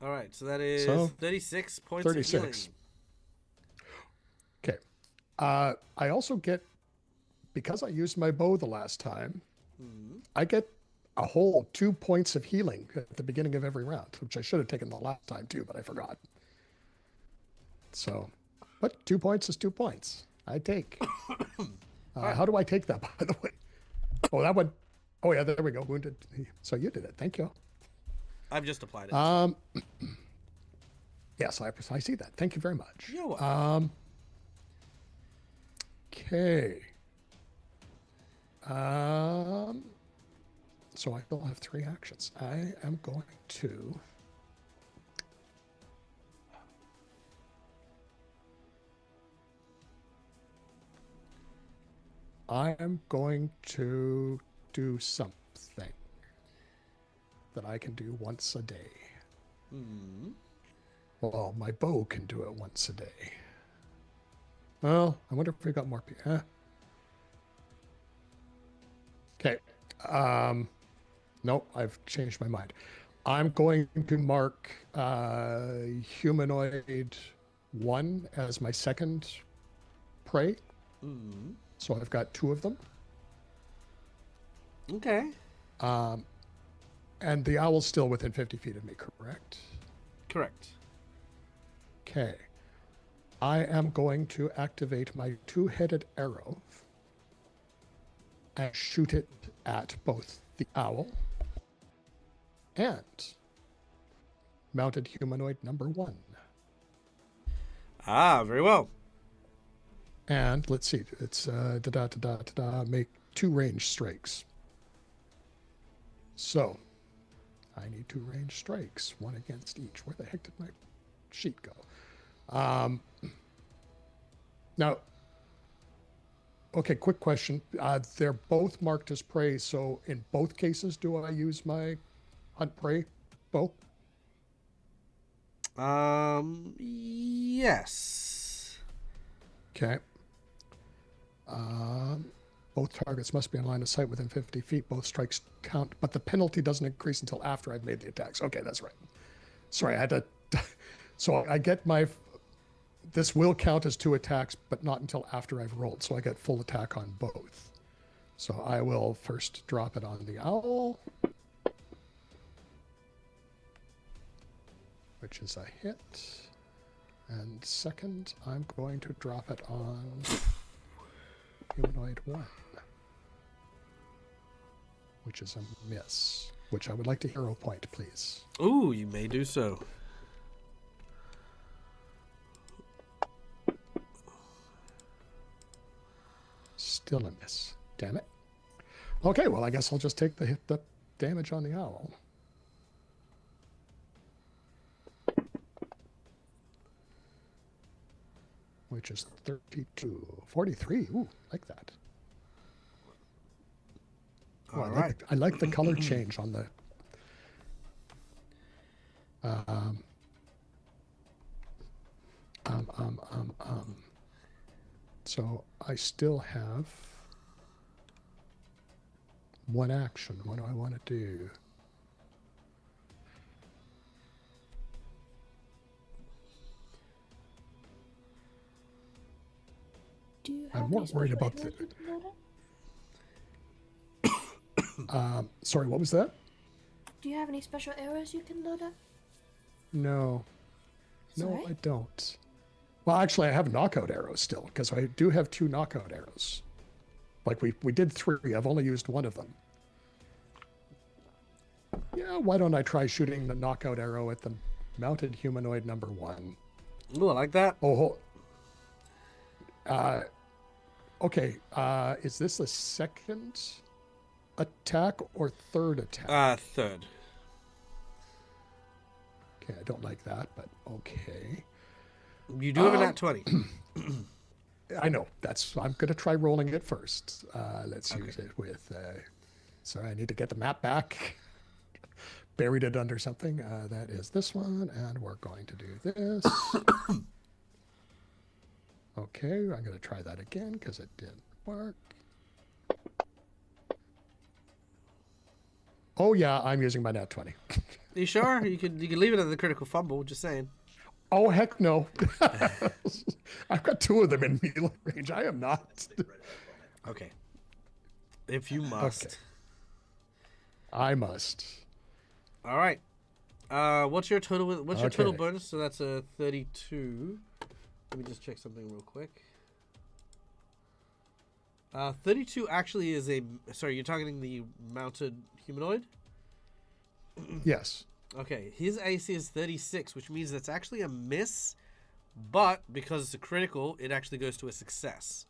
All right. So that is So, 36 points 36. of healing. Okay. I also get, because I used my bow the last time, I get a whole 2 points of healing at the beginning of every round, which I should have taken the last time too, but I forgot. So, but 2 points is 2 points. I take. How do I take that, by the way? Oh, that one. Oh, yeah, there we go. Wounded. So you did it. Thank you. I've just applied it. Yes, I see that. Thank you very much. You're welcome. Okay. So I still have 3 actions. I am going to. Do something that I can do once a day. Well, my bow can do it once a day. Well, I wonder if we got more people. Okay. Nope, I've changed my mind. I'm going to mark humanoid 1 as my second prey. So I've got 2 of them. Okay. And the owl's still within 50 feet of me, correct? Correct. Okay. I am going to activate my 2-headed arrow and shoot it at both the owl and mounted humanoid number 1. Ah, very well. And let's see, it's make 2 range strikes. So I need 2 range strikes, 1 against each. Where the heck did my sheet go? Now, okay, quick question. They're both marked as prey, so in both cases, do I use my hunt prey bow? Yes. Okay. Both targets must be in line of sight within 50 feet. Both strikes count, but the penalty doesn't increase until after I've made the attacks. Okay, that's right. Sorry, I had to. So I get this will count as 2 attacks, but not until after I've rolled. So I get full attack on both. So I will first drop it on the owl, which is a hit. And second, I'm going to drop it on humanoid 1, which is a miss, which I would like to hero point, please. Ooh, you may do so. Still a miss. Damn it. Okay, well, I guess I'll just take the damage on the owl. Which is 32. 43. Ooh, like that. Oh, I like the color change on the... So I still have one action. What do I want to do? Do you I'm have more any worried special about the. arrows you can load up? Sorry, what was that? Do you have any special arrows you can load up? No. No, Sorry? I don't. Well, actually, I have knockout arrows still, because I do have 2 knockout arrows. Like we did 3. I've only used 1 of them. Yeah, why don't I try shooting the knockout arrow at the mounted humanoid number 1? Ooh, I like that. Oh, okay. Is this the second attack or third attack? Third. Okay, I don't like that, but okay. You do have a nat 20. I know. I'm going to try rolling it first. Let's Okay. use it with. Sorry, I need to get the map back. Buried it under something. That is this one, and we're going to do this. Okay, I'm going to try that again because it didn't work. Oh yeah, I'm using my nat 20. You sure? You can leave it at the critical fumble. Just saying. Oh heck no! I've got 2 of them in melee range. I am not. Okay. If you must. Okay. I must. All right. What's your total? What's your total Okay. bonus? So that's a 32. Let me just check something real quick. 32 actually is a. Sorry, you're targeting the mounted humanoid. Yes. Okay, his AC is 36, which means that's actually a miss, but because it's a critical, it actually goes to a success.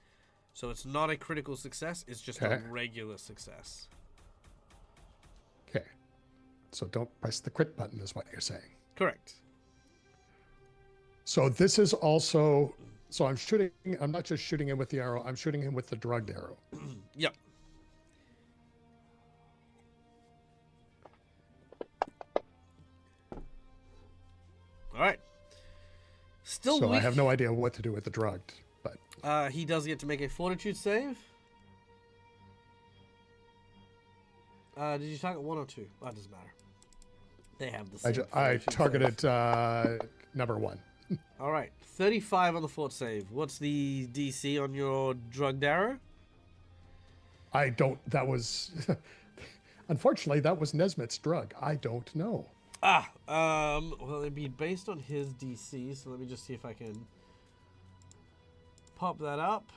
So it's not a critical success, it's just Okay. a regular success. Okay. So don't press the crit button, is what you're saying. Correct. So this is also. So I'm not just shooting him with the arrow. I'm shooting him with the drugged arrow. Yep. All right. Still So weak. I have no idea what to do with the drugged, but He does get to make a fortitude save. Did you target 1 or 2? That doesn't matter. They have the same. I fortitude targeted save. number 1. All right, 35 on the fort save. What's the DC on your drugged arrow? I don't. That was. Unfortunately, that was Nesmith's drug. I don't know. Well, it'd be based on his DC, so let me just see if I can pop that up.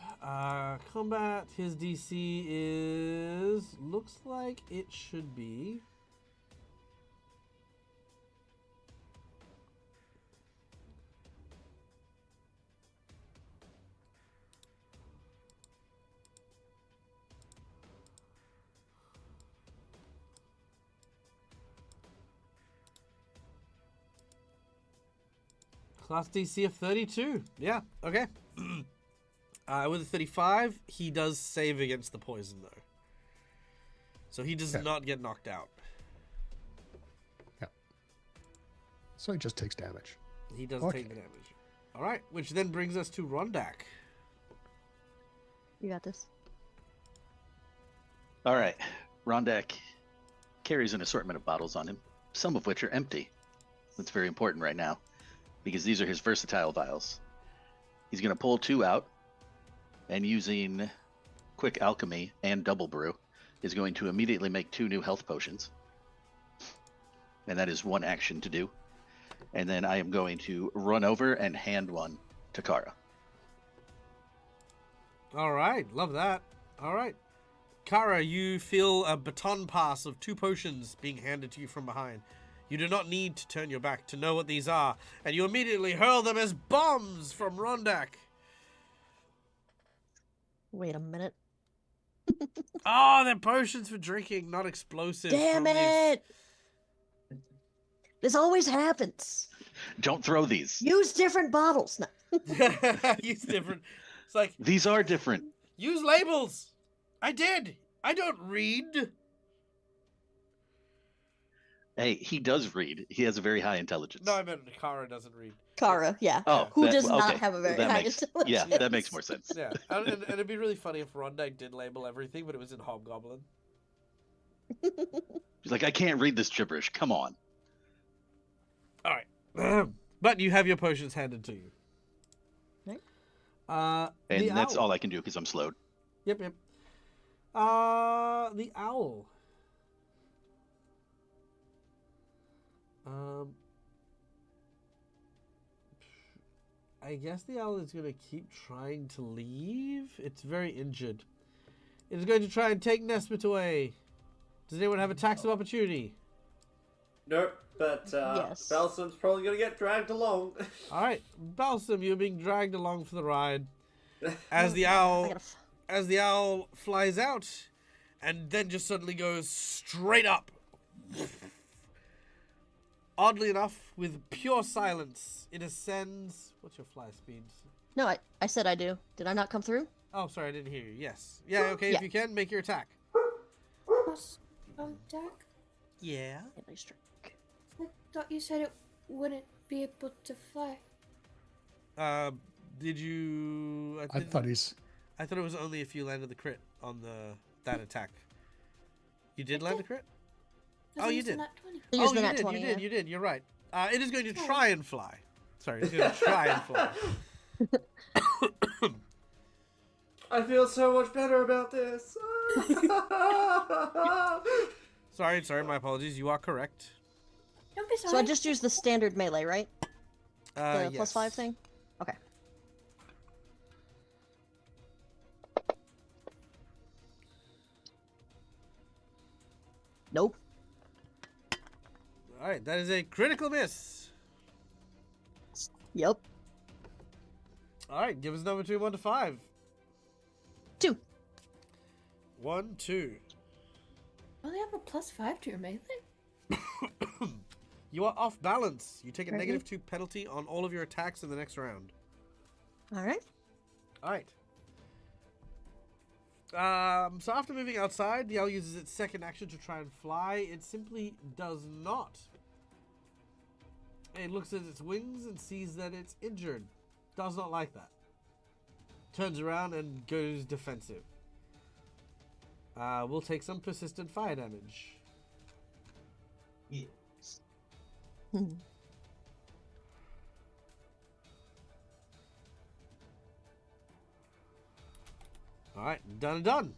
Combat, his DC is, looks like it should be. Class DC of 32. Yeah, okay. With a 35, he does save against the poison, though. So he does Okay. not get knocked out. Yeah. So he just takes damage. He does Okay. take the damage. All right, which then brings us to Rondak. You got this. All right. Rondak carries an assortment of bottles on him, some of which are empty. That's very important right now, because these are his versatile vials. He's going to pull 2 out, and using Quick Alchemy and Double Brew, is going to immediately make 2 new health potions. And that is 1 action to do. And then I am going to run over and hand 1 to Kara. All right, love that. All right. Kara, you feel a baton pass of 2 potions being handed to you from behind. You do not need to turn your back to know what these are, and you immediately hurl them as bombs from Rondak. Wait a minute. Oh, they're potions for drinking, not explosives. Damn from it! This always happens. Don't throw these. Use different bottles. No. Use different. It's like, These are different. use labels. I did. I don't read. Hey, he does read. He has a very high intelligence. No, I meant Kara doesn't read. Kara, yeah. Oh, Who that- does not okay. have a very That high makes, intelligence. Yeah, that makes more sense. Yeah, and it'd be really funny if Rondek did label everything, but it was in Hobgoblin. He's like, I can't read this gibberish. Come on. All right, but you have your potions handed to you. Right. And The that's owl. all I can do because I'm slowed. Yep. The owl. I guess the owl is going to keep trying to leave. It's very injured. It is going to try and take Nesmith away. Does anyone have attacks of opportunity? Nope, but Yes. Balsam's probably gonna get dragged along. All right, Balsam, you're being dragged along for the ride as the I owl gotta flies out, and then just suddenly goes straight up. Oddly enough, with pure silence, it ascends. What's your fly speed? No, I said I do. Did I not come through? Oh, sorry, I didn't hear you. Yes. Yeah, okay, Yeah. if you can, make your attack. Plus, Jack, Yeah. Yeah, nice try. I thought you said it wouldn't be able to fly. Did you... I thought he's. I thought it was only if you landed the crit on that attack. You did land the crit? Doesn't Oh, you use the did. nat 20. He used Oh, the you nat did, 20, you yeah. did, you did. You're right. It is going to try and fly. Sorry, it's going to try and fly. I feel so much better about this. Sorry, my apologies. You are correct. Don't be sorry. So I just used the standard melee, right? The Yes. plus 5 thing? Okay. Nope. All right, that is a critical miss. Yep. All right, give us a number between 1 to 5. 2. 1, 2. I only have a +5 to your melee. You are off balance. You take a Right. -2 penalty on all of your attacks in the next round. Alright. All right. So after moving outside, the owl uses its second action to try and fly. It simply does not. It looks at its wings and sees that it's injured. Does not like that. Turns around and goes defensive. We'll take some persistent fire damage. Hmm. All right, done and done.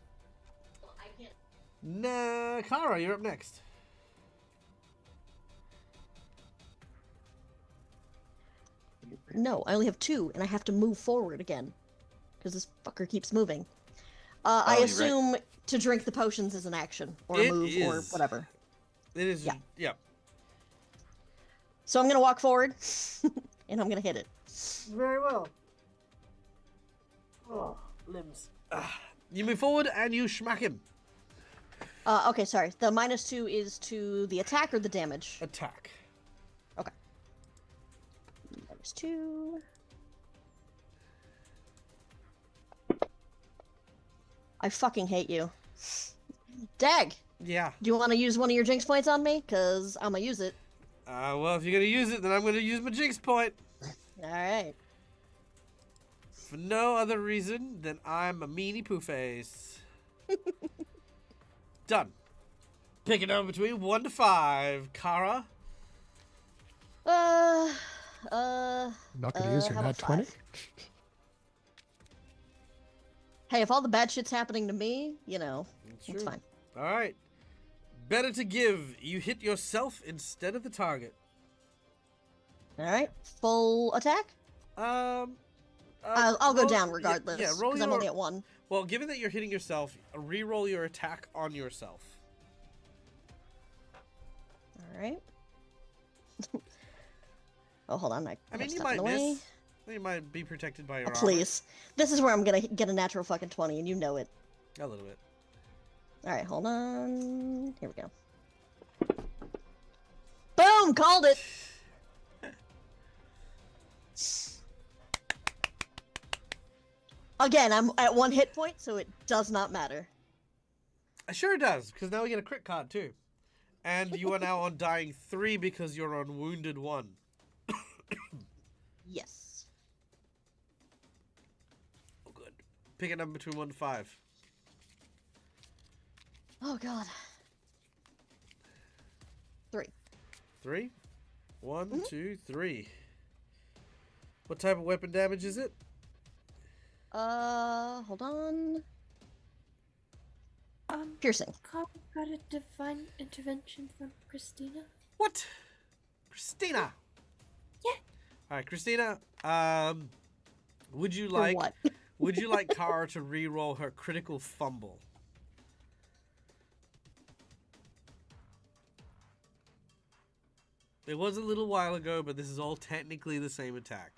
Nah, Kara, you're up next. No, I only have 2, and I have to move forward again. Because this fucker keeps moving. Oh, I you're right. assume to drink the potions is an action, or a It move, or is. whatever. It is. Yeah. Yeah. So I'm gonna walk forward, and I'm gonna hit it. Very well. Oh, limbs. You move forward and you smack him. Okay, sorry. The -2 is to the attack or the damage? Attack. Okay. -2. I fucking hate you. Dag! Yeah. Do you want to use one of your jinx points on me? Because I'm gonna use it. Well, if you're gonna use it, then I'm gonna use my jinx point. Alright. For no other reason than I'm a meanie poo face. Done. Pick a number between 1 to 5. Kara. Not going to use your how nat about 20. 5? Hey, if all the bad shit's happening to me, you know, it's true. fine. All right. Better to give. You hit yourself instead of the target. Alright, full attack? I'll go roll- down regardless. Yeah, roll because your... I'm only at 1. Well, given that you're hitting yourself, re-roll your attack on yourself. Alright. Oh, hold on. I I have mean, you stuff in might the way. miss. You might be protected by your Oh, armor. please. This is where I'm gonna get a natural fucking 20, and you know it. A little bit. Alright, hold on. Here we go. Boom! Called it! Again, I'm at 1 hit point, so it does not matter. Sure it does, because now we get a crit card too. And you are now on dying 3 because you're on wounded 1. Yes. Oh, good. Pick a number between 1 to 5. Oh god. 3. 3? 1, 2, 3. What type of weapon damage is it? Hold on. Piercing. Carl got a divine intervention from Christina. What? Christina. Yeah. All right, Christina. Would you For like what? would you like Kara to re-roll her critical fumble? It was a little while ago, but this is all technically the same attack.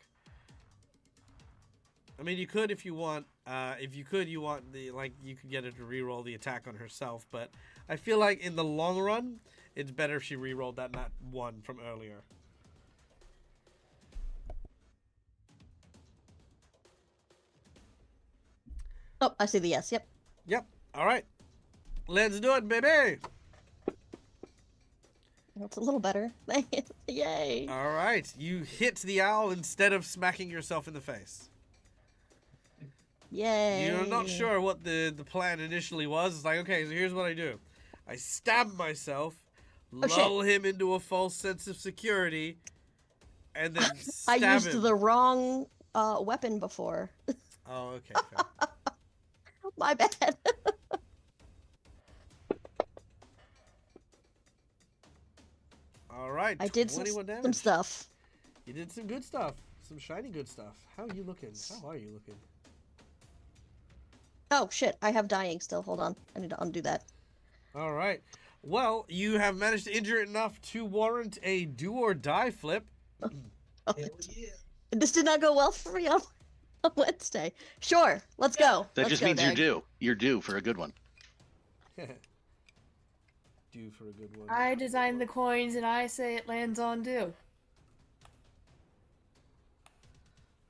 I mean, you could if you want. If you could, you want you could get her to re-roll the attack on herself. But I feel like in the long run, it's better if she re-rolled that nat 1 from earlier. Oh, I see the yes. Yep. Yep. All right. Let's do it, baby. That's a little better. Yay. All right. You hit the owl instead of smacking yourself in the face. Yay. You're not sure what the plan initially was. It's like, okay, so here's what I do. I stab myself, lull him into a false sense of security, and then I stab used him. the wrong weapon before. Oh, okay, fair. My bad. All right, I did 21 damage. some stuff. You did some good stuff. Some shiny good stuff. How are you looking? How are you looking? Oh shit, I have dying still. Hold on. I need to undo that. All right. Well, you have managed to injure it enough to warrant a do or die flip. Oh, this did not go well for me on Wednesday. Sure, let's go. That Let's just go, means Dag. you're due. You're due for a good one. Due for a good one. I designed the coins and I say it lands on due.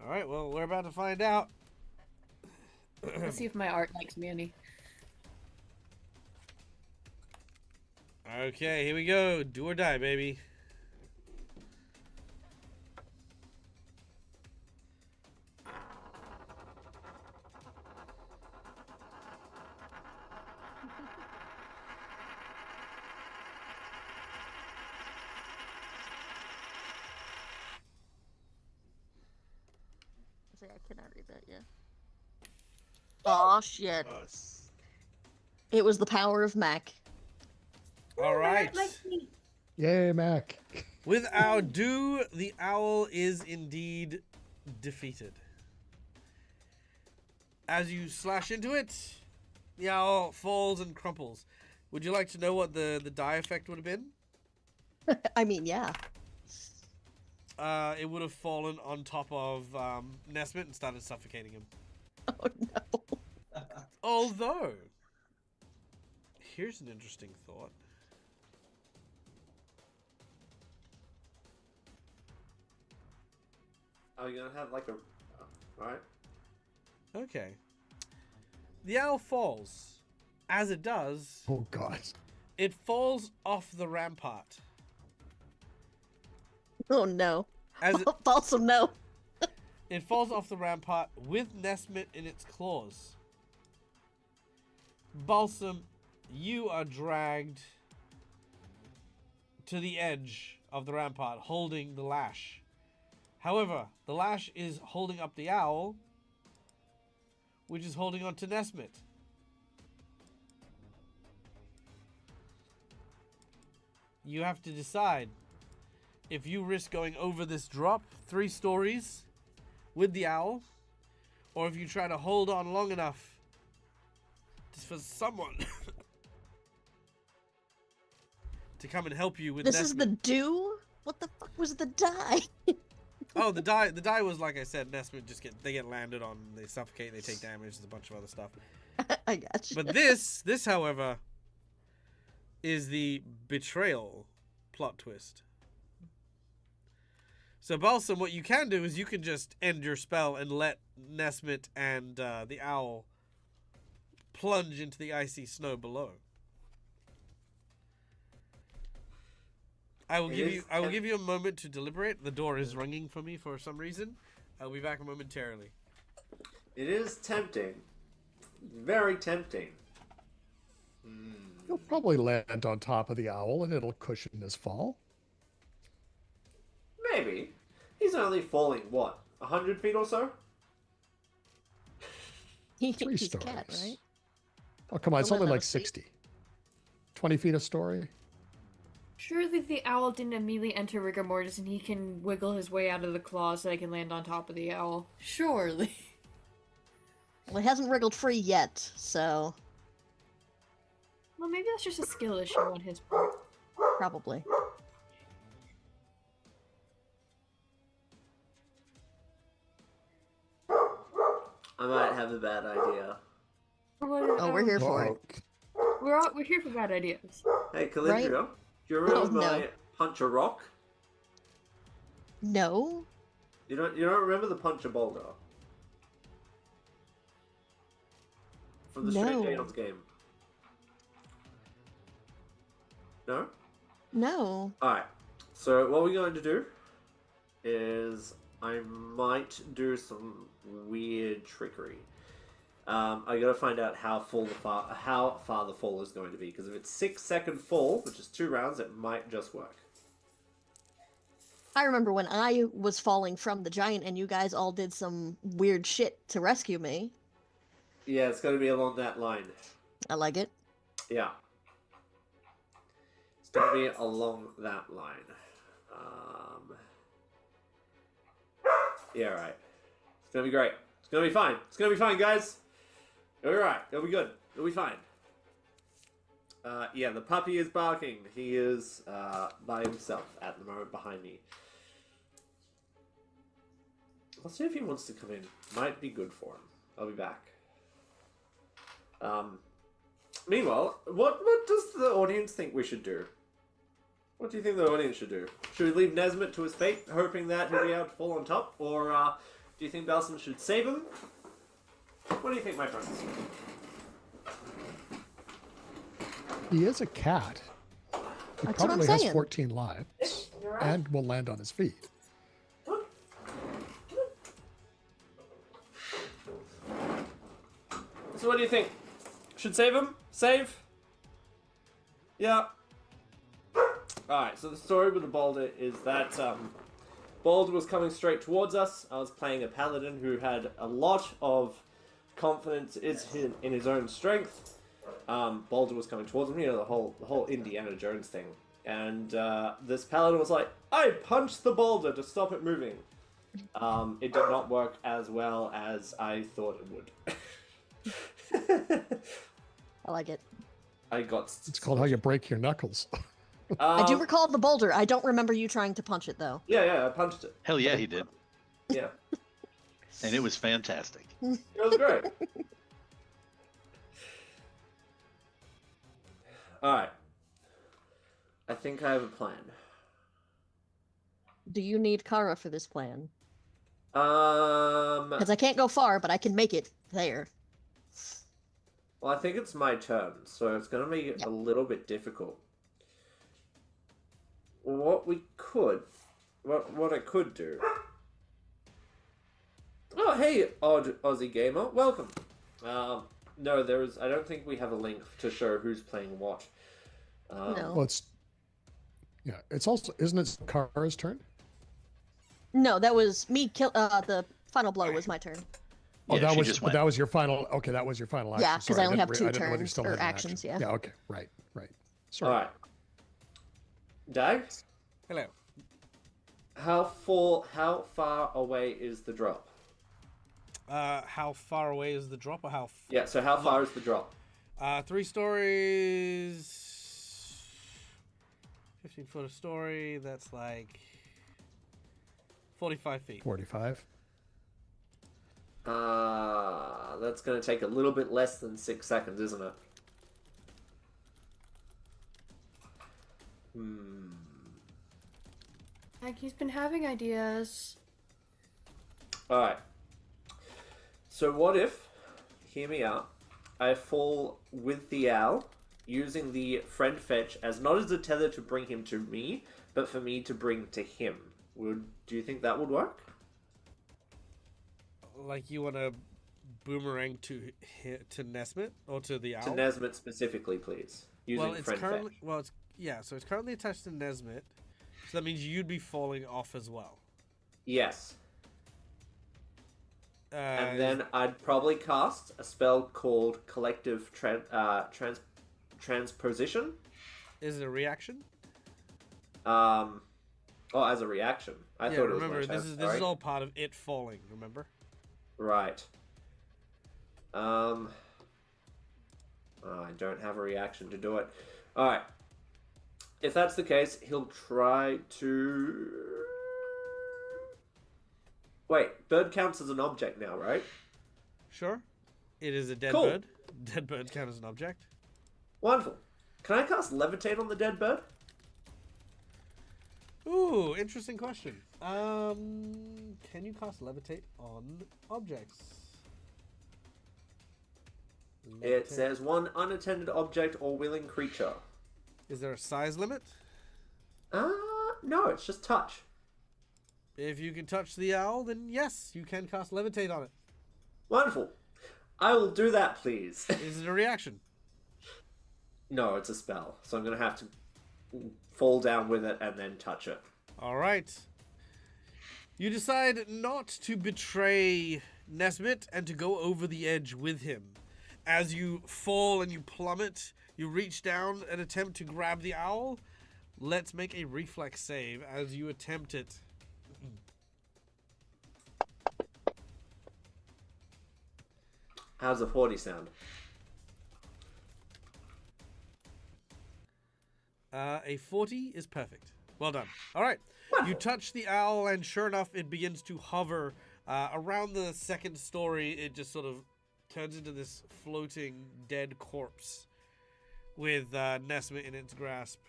All right, well, we're about to find out. Let's see if my art likes me any. Okay, here we go. Do or die, baby. I cannot read that yet. Oh shit. It was the power of Mac. All right. Like me. Yay, Mac. With our due, the owl is indeed defeated. As you slash into it, the owl falls and crumples. Would you like to know what the die effect would have been? I mean, yeah. It would have fallen on top of Nesmith and started suffocating him. Oh no. Although, here's an interesting thought. Oh, you're gonna have like a. Alright. Okay. The owl falls. As it does, Oh God. it falls off the rampart. Oh no. As it, Balsam, no. it falls off the rampart with Nesmith in its claws. Balsam, you are dragged to the edge of the rampart, holding the lash. However, the lash is holding up the owl, which is holding on to Nesmith. You have to decide if you risk going over this drop 3 stories with the owl, or if you try to hold on long enough just for someone to come and help you with This is Nesmith. the dew? What the fuck was the die? Oh, the die was, like I said, Nesmith they get landed on, they suffocate, they take damage, there's a bunch of other stuff. I got you. But this however is the betrayal plot twist. So Balsam, what you can do is you can just end your spell and let Nesmith and the owl plunge into the icy snow below. I will It give is you. I will give you a moment to deliberate. The door is ringing for me for some reason. I'll be back momentarily. It is tempting. Very tempting. He'll probably land on top of the owl and it'll cushion his fall. Maybe. He's only falling, what, 100 feet or so? Three He's a stories. cat, right? Oh, come on. It's Unless only I like was asleep. 60. 20 feet a story. Surely the owl didn't immediately enter rigor mortis and he can wiggle his way out of the claw so they can land on top of the owl. Surely. Well, it hasn't wriggled free yet, so Well, maybe that's just a skill issue on his part. probably. I might have a bad idea. Oh, we're here for it. We're here for bad ideas. Hey, Calendria, do you remember no. my punch a rock? No. You don't remember the punch a boulder? From the Strange No. Aeons game. No? No. Alright. So what we're going to do is I might do some weird trickery. I gotta find out how far the fall is going to be, because if it's 6-second fall, which is 2 rounds, it might just work. I remember when I was falling from the giant and you guys all did some weird shit to rescue me. Yeah, it's gonna be along that line. I like it. Yeah. It's gonna be along that line. Yeah, right. It's gonna be great. It's gonna be fine. It's gonna be fine, guys. It'll be right. It'll be good. It'll be fine. Yeah, the puppy is barking. He is by himself at the moment behind me. I'll see if he wants to come in. Might be good for him. I'll be back. Meanwhile, what does the audience think we should do? What do you think the audience should do? Should we leave Nesmith to his fate, hoping that he'll be able to fall on top? Or do you think Balsam should save him? What do you think, my friends? He is a cat. He That's what I'm probably has saying. 14 lives and will land on his feet. So what do you think? Should save him? Save? Yeah. Alright, so the story with the boulder is that boulder was coming straight towards us. I was playing a paladin who had a lot of confidence in his own strength. Boulder was coming towards him, you know, the whole Indiana Jones thing. And this paladin was like, I punched the boulder to stop it moving. It did not work as well as I thought it would. I like it. I got... It's called how you break your knuckles. I do recall the boulder. I don't remember you trying to punch it, though. Yeah, I punched it. Hell yeah, he did. Yeah. And it was fantastic. It was great. Alright. I think I have a plan. Do you need Kara for this plan? Well, Because I can't go far, but I can make it there. I think it's my turn, so it's going to make it a little bit difficult. What I could do... Oh, hey, odd Aussie gamer, welcome. No, I don't think we have a link to show who's playing what. No. Well, it's also, isn't it Kara's turn? No, that was me. The final blow was my turn. Oh, Yeah, that she was just went. that was your final. Okay, that was your final action. Yeah, 'cause Sorry, I only have didn't two I didn't know whether you turns, still or had an actions, action. yeah. Yeah. Okay. Right. Sorry. Alright. Dag, Hello. how far away is the drop? How far away is the drop, or how? Yeah, so how far is the drop? 3 stories. 15-foot a story. That's like 45 feet. 45. That's going to take a little bit less than 6 seconds, isn't it? Like, he's been having ideas. Alright. So what if, hear me out, I fall with the owl using the friend fetch as not as a tether to bring him to me, but for me to bring to him. Do you think that would work? Like you want to boomerang to Nesmith or to the owl? To Nesmith specifically, please. Using friend fetch. So it's currently attached to Nesmith. So that means you'd be falling off as well. Yes. And then I'd probably cast a spell called Collective Transposition. Is it a reaction? As a reaction. I thought it was remember, my turn. this is all part of it falling, remember? Right. I don't have a reaction to do it. Alright. If that's the case, he'll try to... Wait, bird counts as an object now, right? Sure. It is a dead Cool. bird. Dead birds count as an object. Wonderful. Can I cast Levitate on the dead bird? Ooh, interesting question. Can you cast Levitate on objects? It Levitate. says one unattended object or willing creature. Is there a size limit? No, it's just touch. If you can touch the owl, then yes, you can cast Levitate on it. Wonderful. I will do that, please. Is it a reaction? No, it's a spell, so I'm going to have to fall down with it and then touch it. All right. You decide not to betray Nesmith and to go over the edge with him. As you fall and you plummet, you reach down and attempt to grab the owl. Let's make a reflex save as you attempt it. How's the 40 sound? A 40 is perfect. Well done. All right. You touch the owl, and sure enough, it begins to hover. Around the second story, it just sort of turns into this floating dead corpse with Nesmith in its grasp.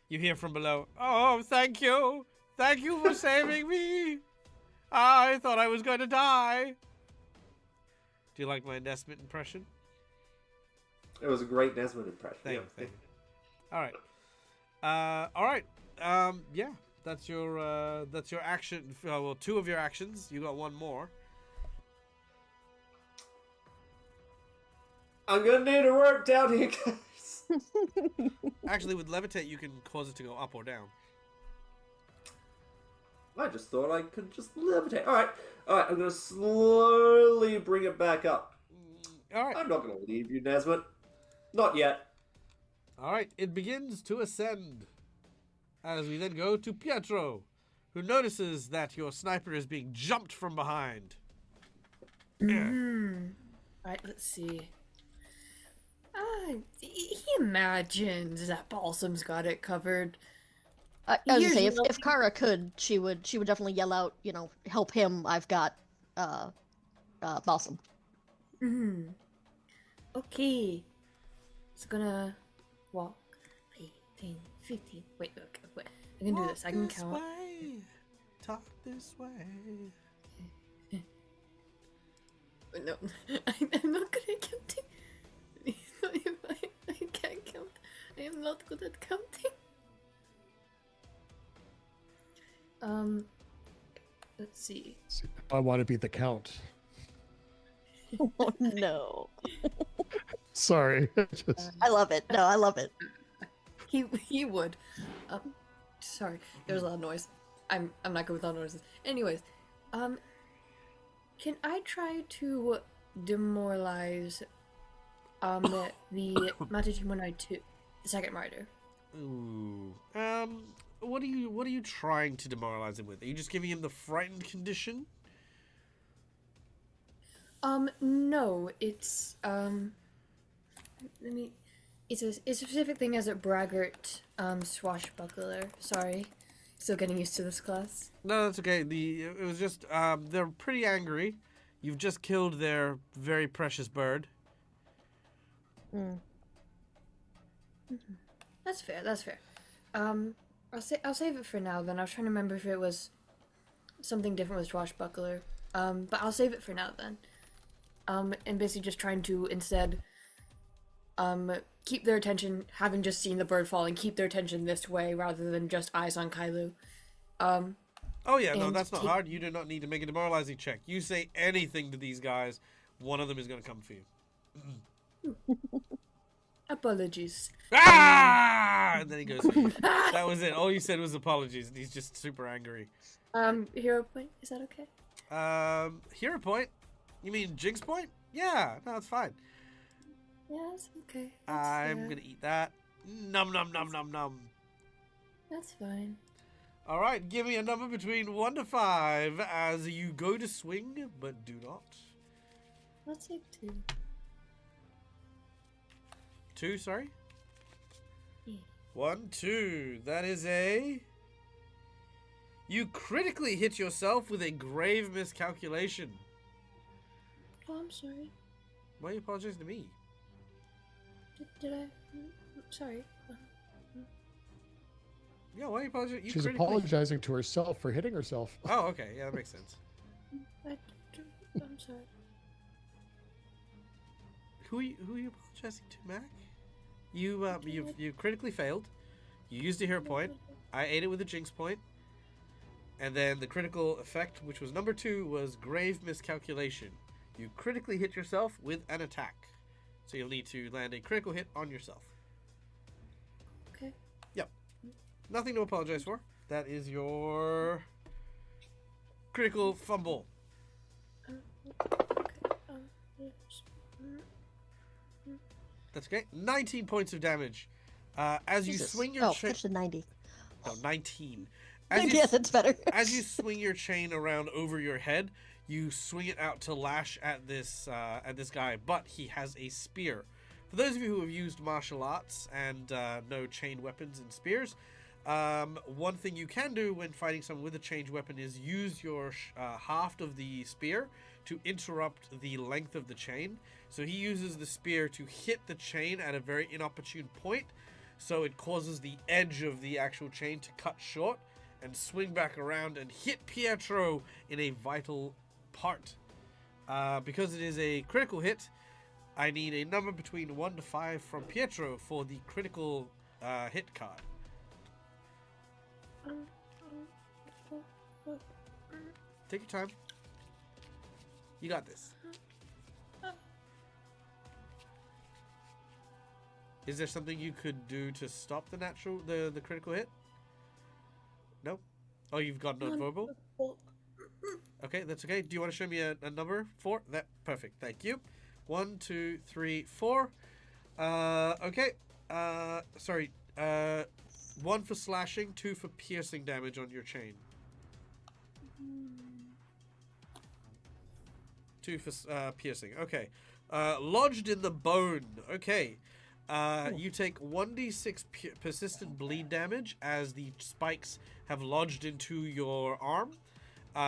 You hear from below, "Oh, thank you. Thank you for saving me. I thought I was going to die." Do you like my Nesmith impression? It was a great Nesmith impression. Thank Yeah. you. All right. Yeah, that's your action. Well, two of your actions. You got one more. I'm going to need to work down here, guys. Actually, with Levitate, you can cause it to go up or down. I just thought I could just levitate. Alright, I'm going to slowly bring it back up. All right. I'm not going to leave you, Nesmith. Not yet. All right. It begins to ascend. As we then go to Pietro, who notices that your sniper is being jumped from behind. Alright, let's see. He imagines that Balsam's got it covered. I was gonna say, Here's if Kara could, she would definitely yell out, help him. I've got Balsam. Okay. It's gonna walk 18, 15. Wait. I can do this. I can count. Way. Talk this way. No, I'm not good at counting. I can't count. I am not good at counting. Let's see. I want to be the count. Oh no! Sorry. Just... I love it. No, I love it. He would. Sorry, there's a lot of noise. I'm not good with loud noises. Anyways, can I try to demoralize the Matachimo 2, the second rider? Ooh. What are you trying to demoralize him with? Are you just giving him the frightened condition? No, it's it's a specific thing as a braggart swashbuckler. Sorry. Still getting used to this class. No, that's okay. It was just they're pretty angry. You've just killed their very precious bird. That's fair. I'll save it for now. Then I was trying to remember if it was something different with swashbuckler. But I'll save it for now then. And basically just trying to instead keep their attention, having just seen the bird fall, and keep their attention this way rather than just eyes on Kailu. Oh yeah, no, And that's not take- hard. You do not need to make a demoralizing check. You say anything to these guys, one of them is going to come for you. Apologies. Ah! And then he goes for you. That was it. All you said was apologies, and he's just super angry. Hero point, is that okay? Hero point? You mean Jinx point? Yeah, no, it's fine. Yeah, that's okay. I'm gonna eat that. Num num num num num. That's fine. All right, give me a number between 1 to 5 as you go to swing, but do not. Let's take 2. 2, sorry. Yeah. 1, 2. That is a. You critically hit yourself with a grave miscalculation. Oh, I'm sorry. Why are you apologizing to me? Did I? Sorry. Yeah, why are you apologizing? You She's critically... apologizing to herself for hitting herself. Oh, okay. Yeah, that makes sense. I'm sorry. Who are you apologizing to, Mac? You critically failed. You used a hero point. I ate it with a Jinx point. And then the critical effect, which was number 2, was grave miscalculation. You critically hit yourself with an attack. So you'll need to land a critical hit on yourself. Okay. Yep. Nothing to apologize for. That is your critical fumble. That's okay. 19 points of damage. As you Jesus. swing your Oh, chain... that's a 90. No, 19. As you, Yeah, that's better. as you swing your chain around over your head, you swing it out to lash at this guy, but he has a spear. For those of you who have used martial arts and know chained weapons and spears, one thing you can do when fighting someone with a chained weapon is use your haft of the spear to interrupt the length of the chain. So he uses the spear to hit the chain at a very inopportune point, so it causes the edge of the actual chain to cut short and swing back around and hit Pietro in a vital part. Because it is a critical hit, I need a number between 1 to 5 from Pietro for the critical hit card. Take your time. You got this. Is there something you could do to stop the critical hit? No? Oh, you've got non-verbal? Okay, that's okay. Do you want to show me a number? 4? That perfect. Thank you. 1, 2, 3, 4. Okay. Sorry. 1 for slashing, 2 for piercing damage on your chain. 2 for piercing. Okay. Lodged in the bone. Okay. You take 1d6 persistent bleed damage as the spikes have lodged into your arm.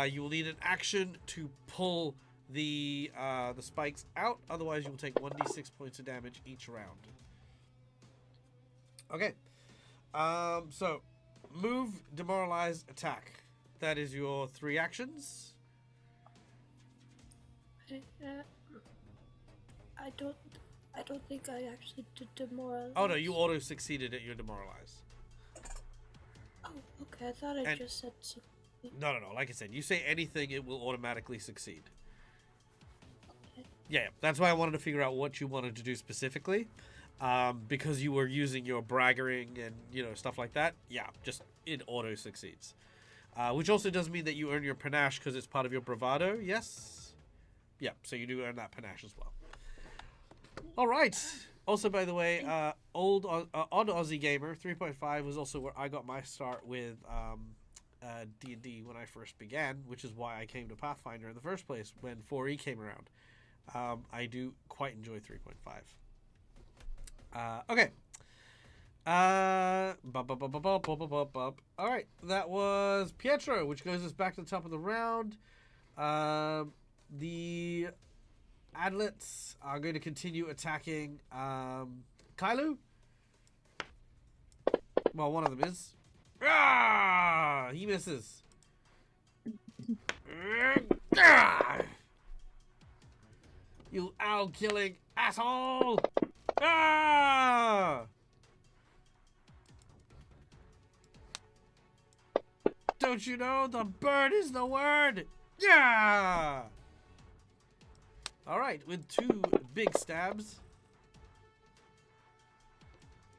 You will need an action to pull the spikes out. Otherwise, you will take 1d6 points of damage each round. Okay. So, move, demoralize, attack. That is your 3 actions. I don't think I actually did demoralize. Oh no, you auto succeeded at your demoralize. Oh, okay. I thought I And- just said something. No. Like I said, you say anything, it will automatically succeed. Yeah, that's why I wanted to figure out what you wanted to do specifically, because you were using your braggering and stuff like that. Yeah, just it auto succeeds, which also does mean that you earn your panache because it's part of your bravado. Yes, yeah. So you do earn that panache as well. All right. Also, by the way, odd Aussie Gamer 3.5 was also where I got my start with D&D when I first began, which is why I came to Pathfinder in the first place when 4E came around. I do quite enjoy 3.5. Okay. All right, that was Pietro, which goes us back to the top of the round. The Adlets are going to continue attacking Kailu. Well, one of them is. Ah! He misses. Ah! You owl-killing asshole! Ah! Don't you know the bird is the word? Yeah! Alright, with 2 big stabs.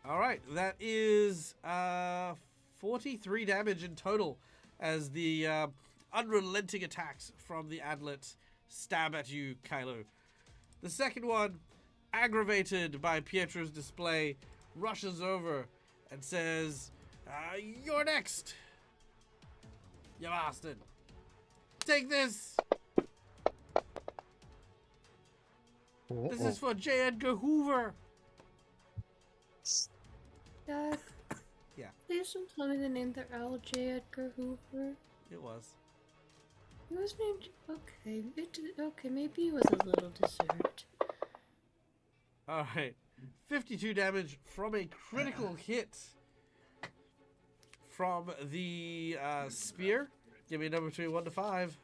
Alright, that is 43 damage in total as the unrelenting attacks from the adlet stab at you, Kylo. The second one, aggravated by Pietro's display, rushes over and says, "You're next, you bastard. Take this. This is for J. Edgar Hoover." Dad. Yeah. Please don't tell me the name that L. J. Edgar Hoover. It was. He was named. Okay, okay, maybe it was a little deserved. Alright. 52 damage from a critical hit from the spear. Give me a number between 1 to 5.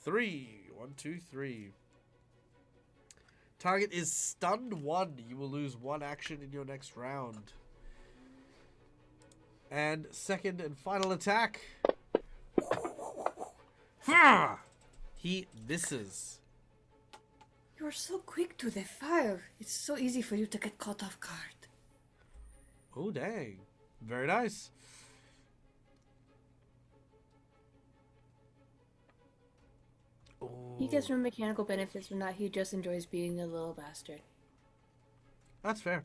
3. 1, 2, 3. Target is stunned 1. You will lose 1 action in your next round. And second and final attack. He misses. You're so quick to the fire. It's so easy for you to get caught off guard. Oh, dang. Very nice. He gets no mechanical benefits from that. He just enjoys being a little bastard. That's fair.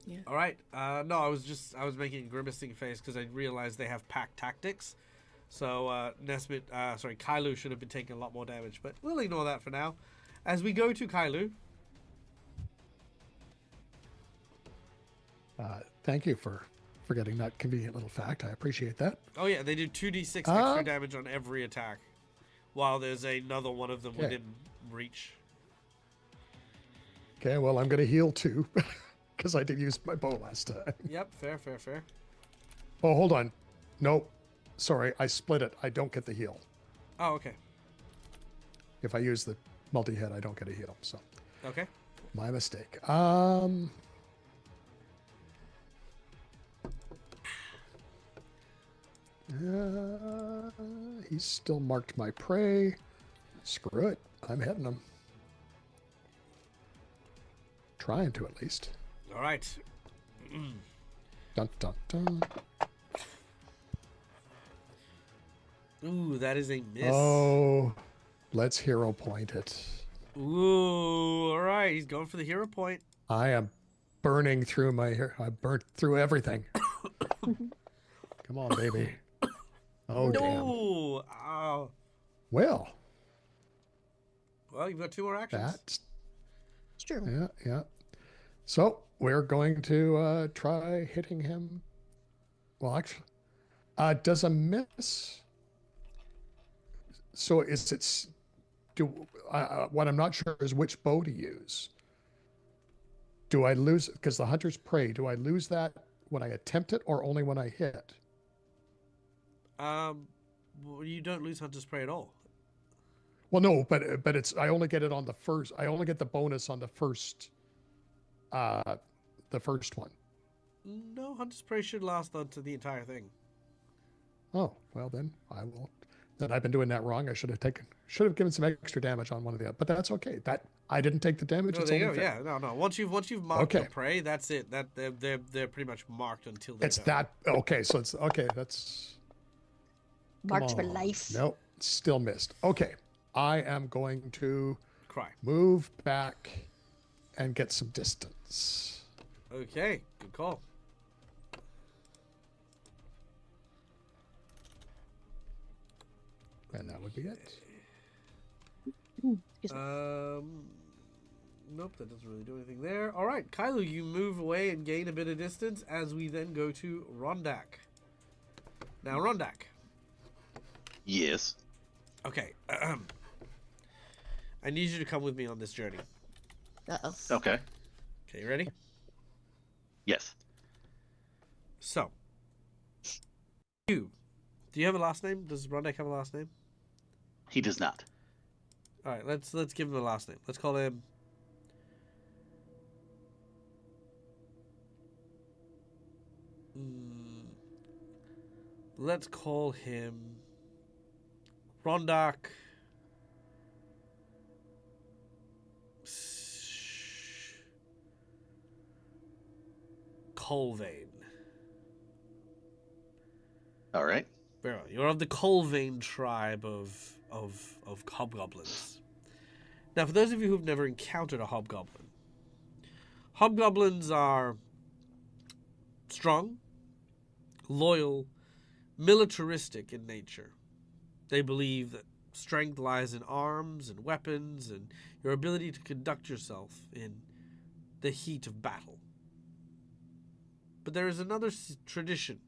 Yeah. All right. No, I was making a grimacing face because I realized they have pack tactics. So Kailu should have been taking a lot more damage, but we'll ignore that for now. As we go to Kailu. Thank you for forgetting that convenient little fact. I appreciate that. Oh yeah, they do 2d6 extra damage on every attack, while there's another one of them within reach. Okay, well, I'm going to heal too, because I did use my bow last time. Yep, fair. Oh, hold on. Nope. Sorry, I split it. I don't get the heal. Oh, okay. If I use the multi-hit, I don't get a heal. So, Okay. my mistake. He's still marked my prey. Screw it. I'm hitting him. Trying to, at least. All right. Dun, dun, dun. Ooh, that is a miss. Oh, let's hero point it. Ooh, all right. He's going for the hero point. I am burning through my hair. I burnt through everything. Come on, baby. Oh, damn. No. Oh. Well, You've got 2 more actions. that's It's true. yeah. So we're going to try hitting him. Well, actually, does a miss? So is it? What I'm not sure is which bow to use. Do I lose because the hunter's prey? Do I lose that when I attempt it, or only when I hit? Well, you don't lose Hunter's Prey at all. Well, no, but it's I only get it on the first. I only get the bonus on the first one. No, Hunter's Prey should last onto the entire thing. Oh, well then I will. Then I've been doing that wrong. I should have given some extra damage on one of the, but that's okay. That I didn't take the damage. Oh, It's there you only go. fair. Yeah, no. Once you've marked the Okay. prey, that's it. That they're pretty much marked until they It's don't. that okay. So it's okay. That's Marked for come on. life. Nope, still missed. Okay, I am going to Cry. move back and get some distance. Okay, good call. And that would be it. Excuse me. Nope, that doesn't really do anything there. All right, Kylo, you move away and gain a bit of distance as we then go to Rondak. Now, Rondak. Yes. Okay. I need you to come with me on this journey. Uh-oh. Okay. Okay, you ready? Yes. So, do you have a last name? Does Rondak have a last name? He does not. All right, let's give him a last name. Let's call him Let's call him Rondak Colvane. All right. Very well. You're of the Colvane tribe of hobgoblins. Now, for those of you who've never encountered a hobgoblin, hobgoblins are strong, loyal, militaristic in nature. They believe that strength lies in arms and weapons and your ability to conduct yourself in the heat of battle. But there is another tradition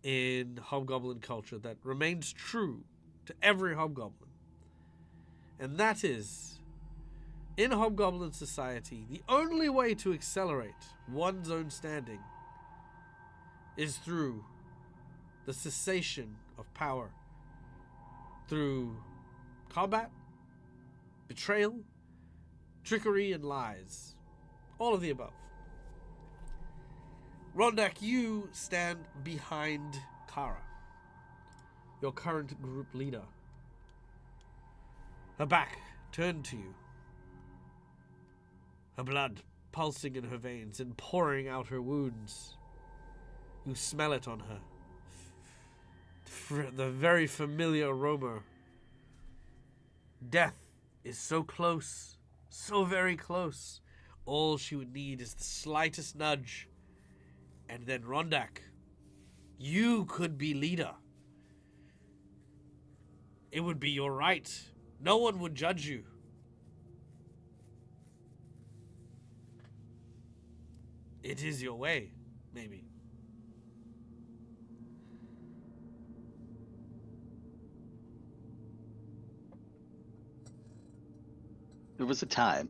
in hobgoblin culture that remains true to every hobgoblin. And that is, in hobgoblin society, the only way to accelerate one's own standing is through the cessation of power, through combat, betrayal, trickery, and lies. All of the above. Rondak, you stand behind Kara, your current group leader. Her back turned to you. Her blood pulsing in her veins and pouring out her wounds. You smell it on her. The very familiar aroma. Death is so close, so very close. All she would need is the slightest nudge. And then Rondak, you could be leader. It would be your right. No one would judge you. It is your way, maybe. There was a time,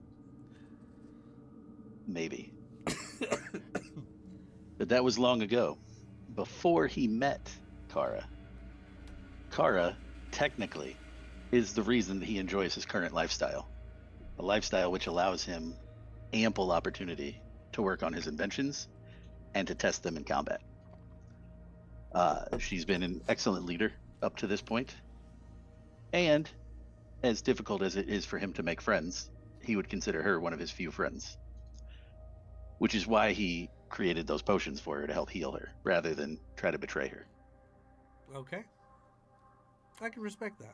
maybe, but that was long ago, before he met Kara. Kara, technically, is the reason that he enjoys his current lifestyle. A lifestyle which allows him ample opportunity to work on his inventions and to test them in combat. She's been an excellent leader up to this point, and as difficult as it is for him to make friends, he would consider her one of his few friends, which is why he created those potions for her to help heal her rather than try to betray her. Okay. I can respect that.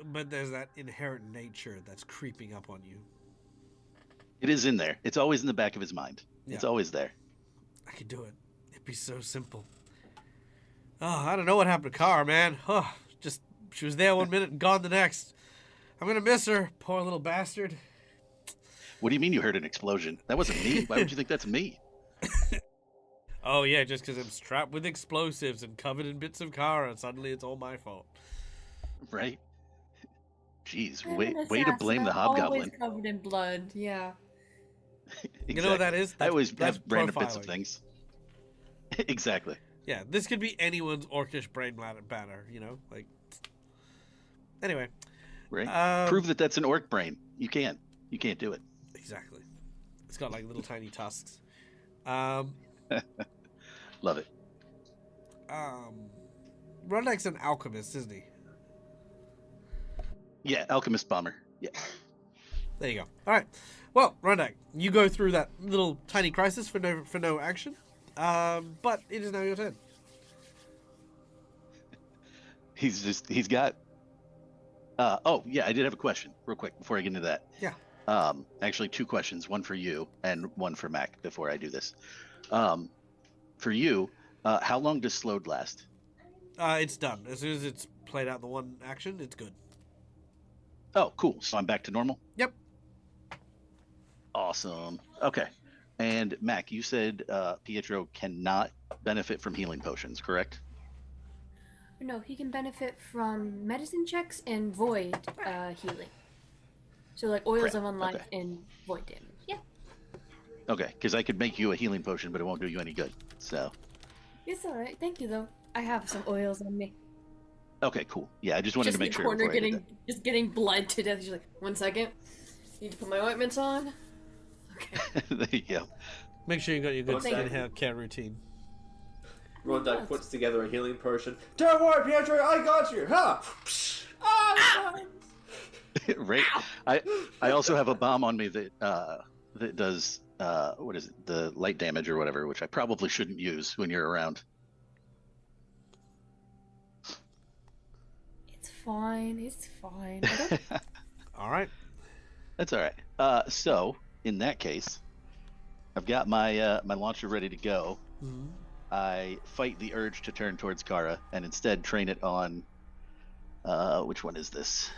But there's that inherent nature that's creeping up on you. It is in there. It's always in the back of his mind. Yeah. It's always there. I could do it. It'd be so simple. Oh, I don't know what happened to Kara, man. Oh, just she was there one minute and gone the next. I'm gonna miss her, poor little bastard. What do you mean you heard an explosion? That wasn't me. Why would you think that's me? Oh yeah, just because I'm strapped with explosives and covered in bits of Kara, suddenly it's all my fault. Right? Jeez, I'm way an to blame the assassin. I'm always hobgoblin. covered in blood. Yeah. You know what that is? I always That's have random bits of profiling. things. Exactly. Yeah, this could be anyone's orcish brain banner, you know? Like, anyway. Right? Prove that that's an orc brain. You can't. You can't do it. Exactly. It's got like little tiny tusks. Love it. Rondak's an alchemist, isn't he? Yeah, alchemist bomber. Yeah. There you go. All right. Well, Rondak, you go through that little tiny crisis for no action. But it is now your turn. He's got. Oh yeah, I did have a question real quick before I get into that. Yeah. Actually, two questions, one for you and one for Mac before I do this. For you, how long does slowed last? It's done. As soon as it's played out the one action, it's good. Oh, cool. So I'm back to normal? Yep. Awesome. Okay. And Mac, you said Pietro cannot benefit from healing potions, correct? No, he can benefit from medicine checks and void healing. So like oils Crap, of unlife okay. and void damage. Yeah. Okay, because I could make you a healing potion, but it won't do you any good. So. It's alright. Thank you though. I have some oils on me. Okay, cool. Yeah, I just wanted Just to make in the sure. corner before I did getting just getting bled to death. She's like, 1 second. Need to put my ointments on. Okay. that. There you go. Make sure you got your good Okay. skin care routine. Rondak Yes. puts together a healing potion. Don't worry, Pietro, I got you! Ha! Oh, Right. I also have a bomb on me that does what is it, the light damage or whatever, which I probably shouldn't use when you're around. it's fine. It's fine. I don't... All right. That's all right. So in that case, I've got my my launcher ready to go. Mhm. I fight the urge to turn towards Kara and instead train it on which one is this?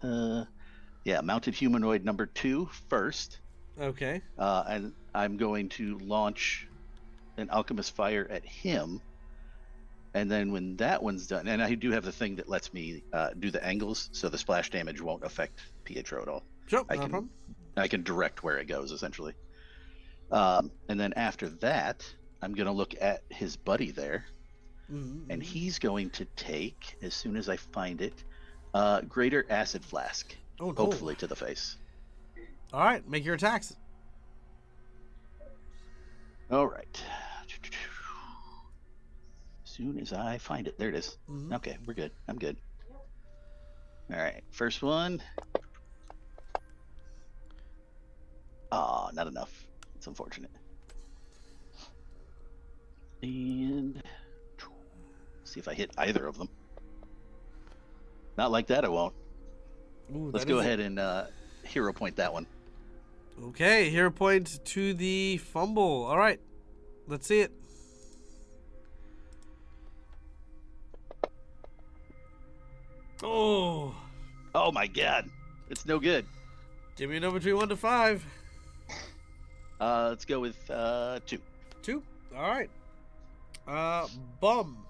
Yeah, mounted humanoid number 2 first. Okay. And I'm going to launch an alchemist fire at him. And then when that one's done, and I do have the thing that lets me do the angles, so the splash damage won't affect Pietro at all. Sure. I No can problem. I can direct where it goes essentially. And then after that, I'm gonna look at his buddy there, Mhm, and mhm. he's going to take, as soon as I find it, greater acid flask, Oh, no. hopefully to the face. All right. Make your attacks. All right. As soon as I find it, there it is. Mhm. Okay, we're good. I'm good. All right, first one. Ah, not enough. It's unfortunate. And see if I hit either of them. Not like that, I won't. Ooh, Let's that go is- ahead and hero point that one. Okay. Hero point to the fumble. All right. Let's see it. Oh. Oh my god, it's no good. Give me a number between 1 to 5. Let's go with 2. 2. All right. Bum.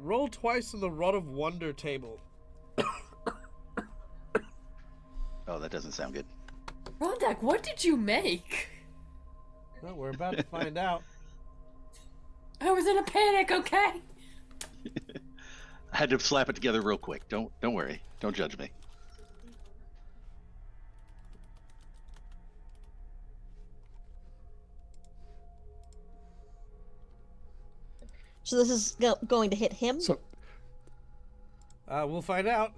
Roll twice on the Rod of Wonder table. Oh, that doesn't sound good. Rondak, what did you make? Well, we're about to find out. I was in a panic, okay? I had to slap it together real quick. Don't worry. Don't judge me. So this is going to hit him. So We'll find out.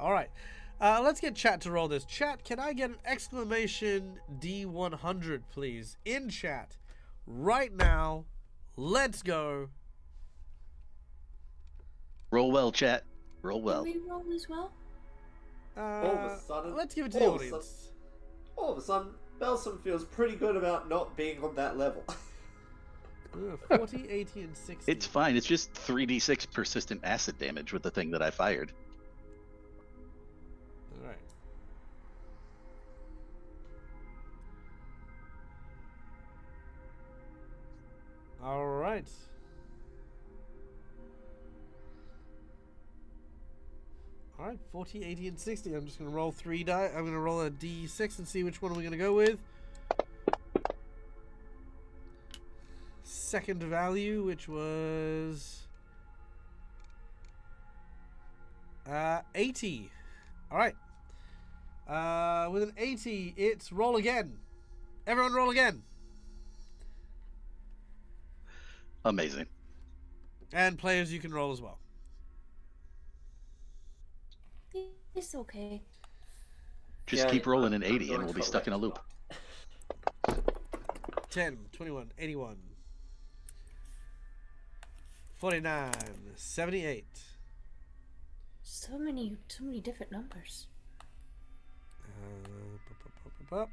All right. Let's get chat to roll this. Chat, can I get an exclamation D100, please? In chat. Right now. Let's go. Roll well, chat. Roll Did well. we roll as well? All of a sudden- Let's give it to the all of a audience. All of a sudden, Belsom feels pretty good about not being on that level. 40, 80, and 60. It's fine. It's just 3d6 persistent acid damage with the thing that I fired. All right. All right. All right, 40, 80, and 60. I'm just going to roll 3 die. I'm going to roll a d6 and see which one we're going to go with. Second value, which was 80. All right. With an 80, it's roll again. Everyone roll again. Amazing. And players, you can roll as well. It's okay. Just Yeah, keep rolling an I'm 80 going and we'll be for stuck in a loop. 10, 21, 81. 49, 78. So many different numbers. All right,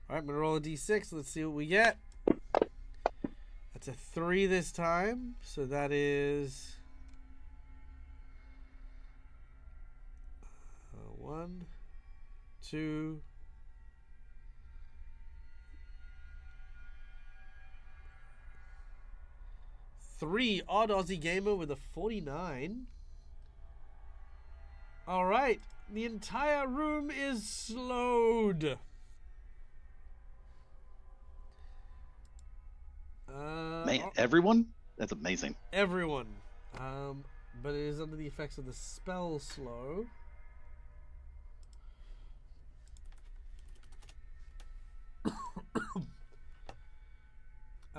I'm going to roll a d6. Let's see what we get. That's a 3 this time. So that is 1, 2, 3. Odd Aussie Gamer with a 49. All right. The entire room is slowed. Man, everyone? That's amazing. Everyone. But it is under the effects of the spell slow.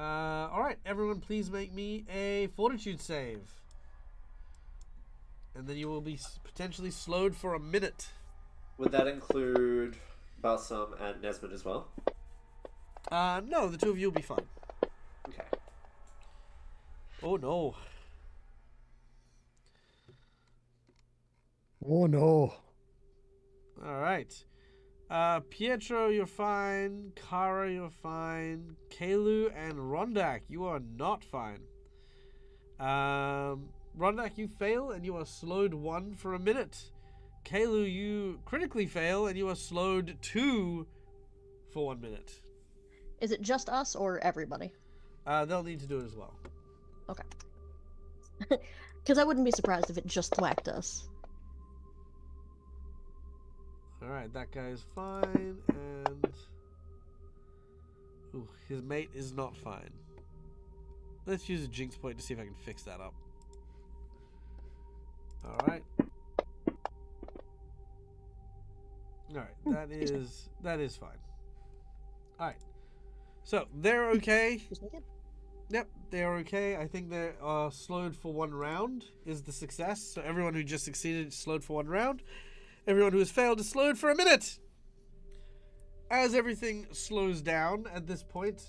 All right, everyone, please make me a fortitude save. And then you will be potentially slowed for a minute. Would that include Balsam and Nesmond as well? No, the two of you will be fine. Okay. Oh, no. Oh no. All right. Pietro, you're fine. Kara, you're fine. Kalu and Rondak, you are not fine. Rondak, you fail and you are slowed 1 for a minute. Kalu, you critically fail and you are slowed 2 for 1 minute. Is it just us or everybody? They'll need to do it as well. Okay. Because I wouldn't be surprised if it just whacked us. Alright, that guy's fine, and... Ooh, his mate is not fine. Let's use a jinx point to see if I can fix that up. Alright. Alright, that is fine. Alright. So, they're okay. Excuse me again. Yep, they're okay. I think they're slowed for 1 round is the success. So everyone who just succeeded is slowed for 1 round. Everyone who has failed is slowed for a minute. As everything slows down at this point,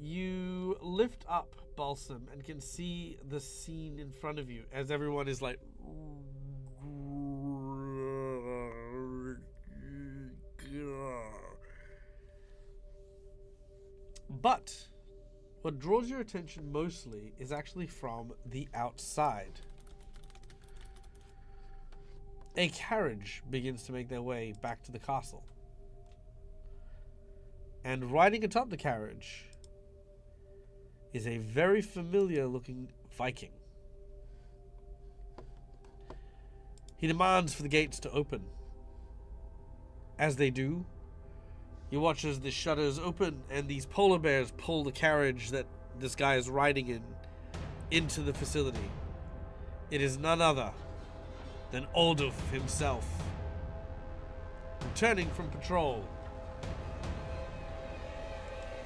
you lift up Balsam and can see the scene in front of you as everyone is like... But what draws your attention mostly is actually from the outside. A carriage begins to make their way back to the castle. And riding atop the carriage is a very familiar looking Viking. He demands for the gates to open. As they do, you watch as the shutters open and these polar bears pull the carriage that this guy is riding in into the facility. It is none other than Aldous himself, returning from patrol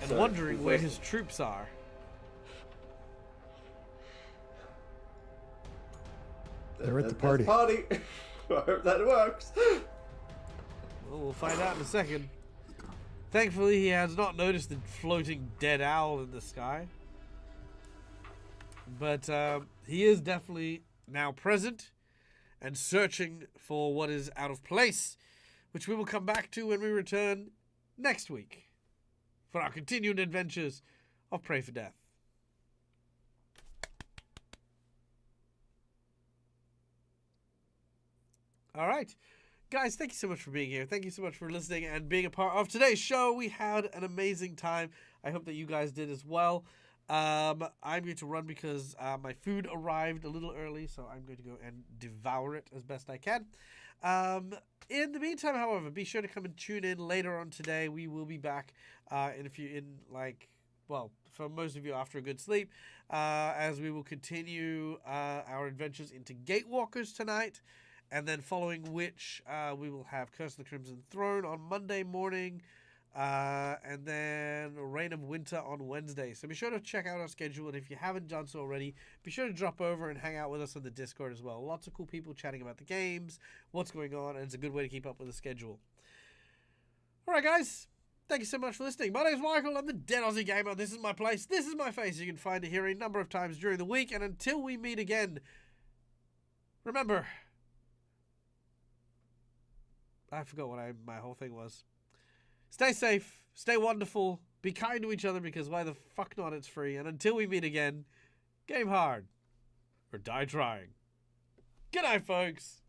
and wondering where his troops are. They're at the party. I hope that works. Well, we'll find out in a second. Thankfully, he has not noticed the floating dead owl in the sky. But he is definitely now present and searching for what is out of place, which we will come back to when we return next week for our continued adventures of Pray for Death. All right. Guys, thank you so much for being here. Thank you so much for listening and being a part of today's show. We had an amazing time. I hope that you guys did as well. I'm going to run because my food arrived a little early, so I'm going to go and devour it as best I can. In the meantime, however, be sure to come and tune in later on today. We will be back for most of you after a good sleep, as we will continue our adventures into Gatewalkers tonight. And then following which, we will have Curse of the Crimson Throne on Monday morning. And then Reign of Winter on Wednesday. So be sure to check out our schedule. And if you haven't done so already, be sure to drop over and hang out with us on the Discord as well. Lots of cool people chatting about the games, what's going on. And it's a good way to keep up with the schedule. All right, guys. Thank you so much for listening. My name is Michael. I'm the Dead Aussie Gamer. This is my place. This is my face. You can find it here a number of times during the week. And until we meet again, remember... I forgot what my whole thing was. Stay safe, stay wonderful, be kind to each other because why the fuck not, it's free. And until we meet again, game hard or die trying. Good night, folks.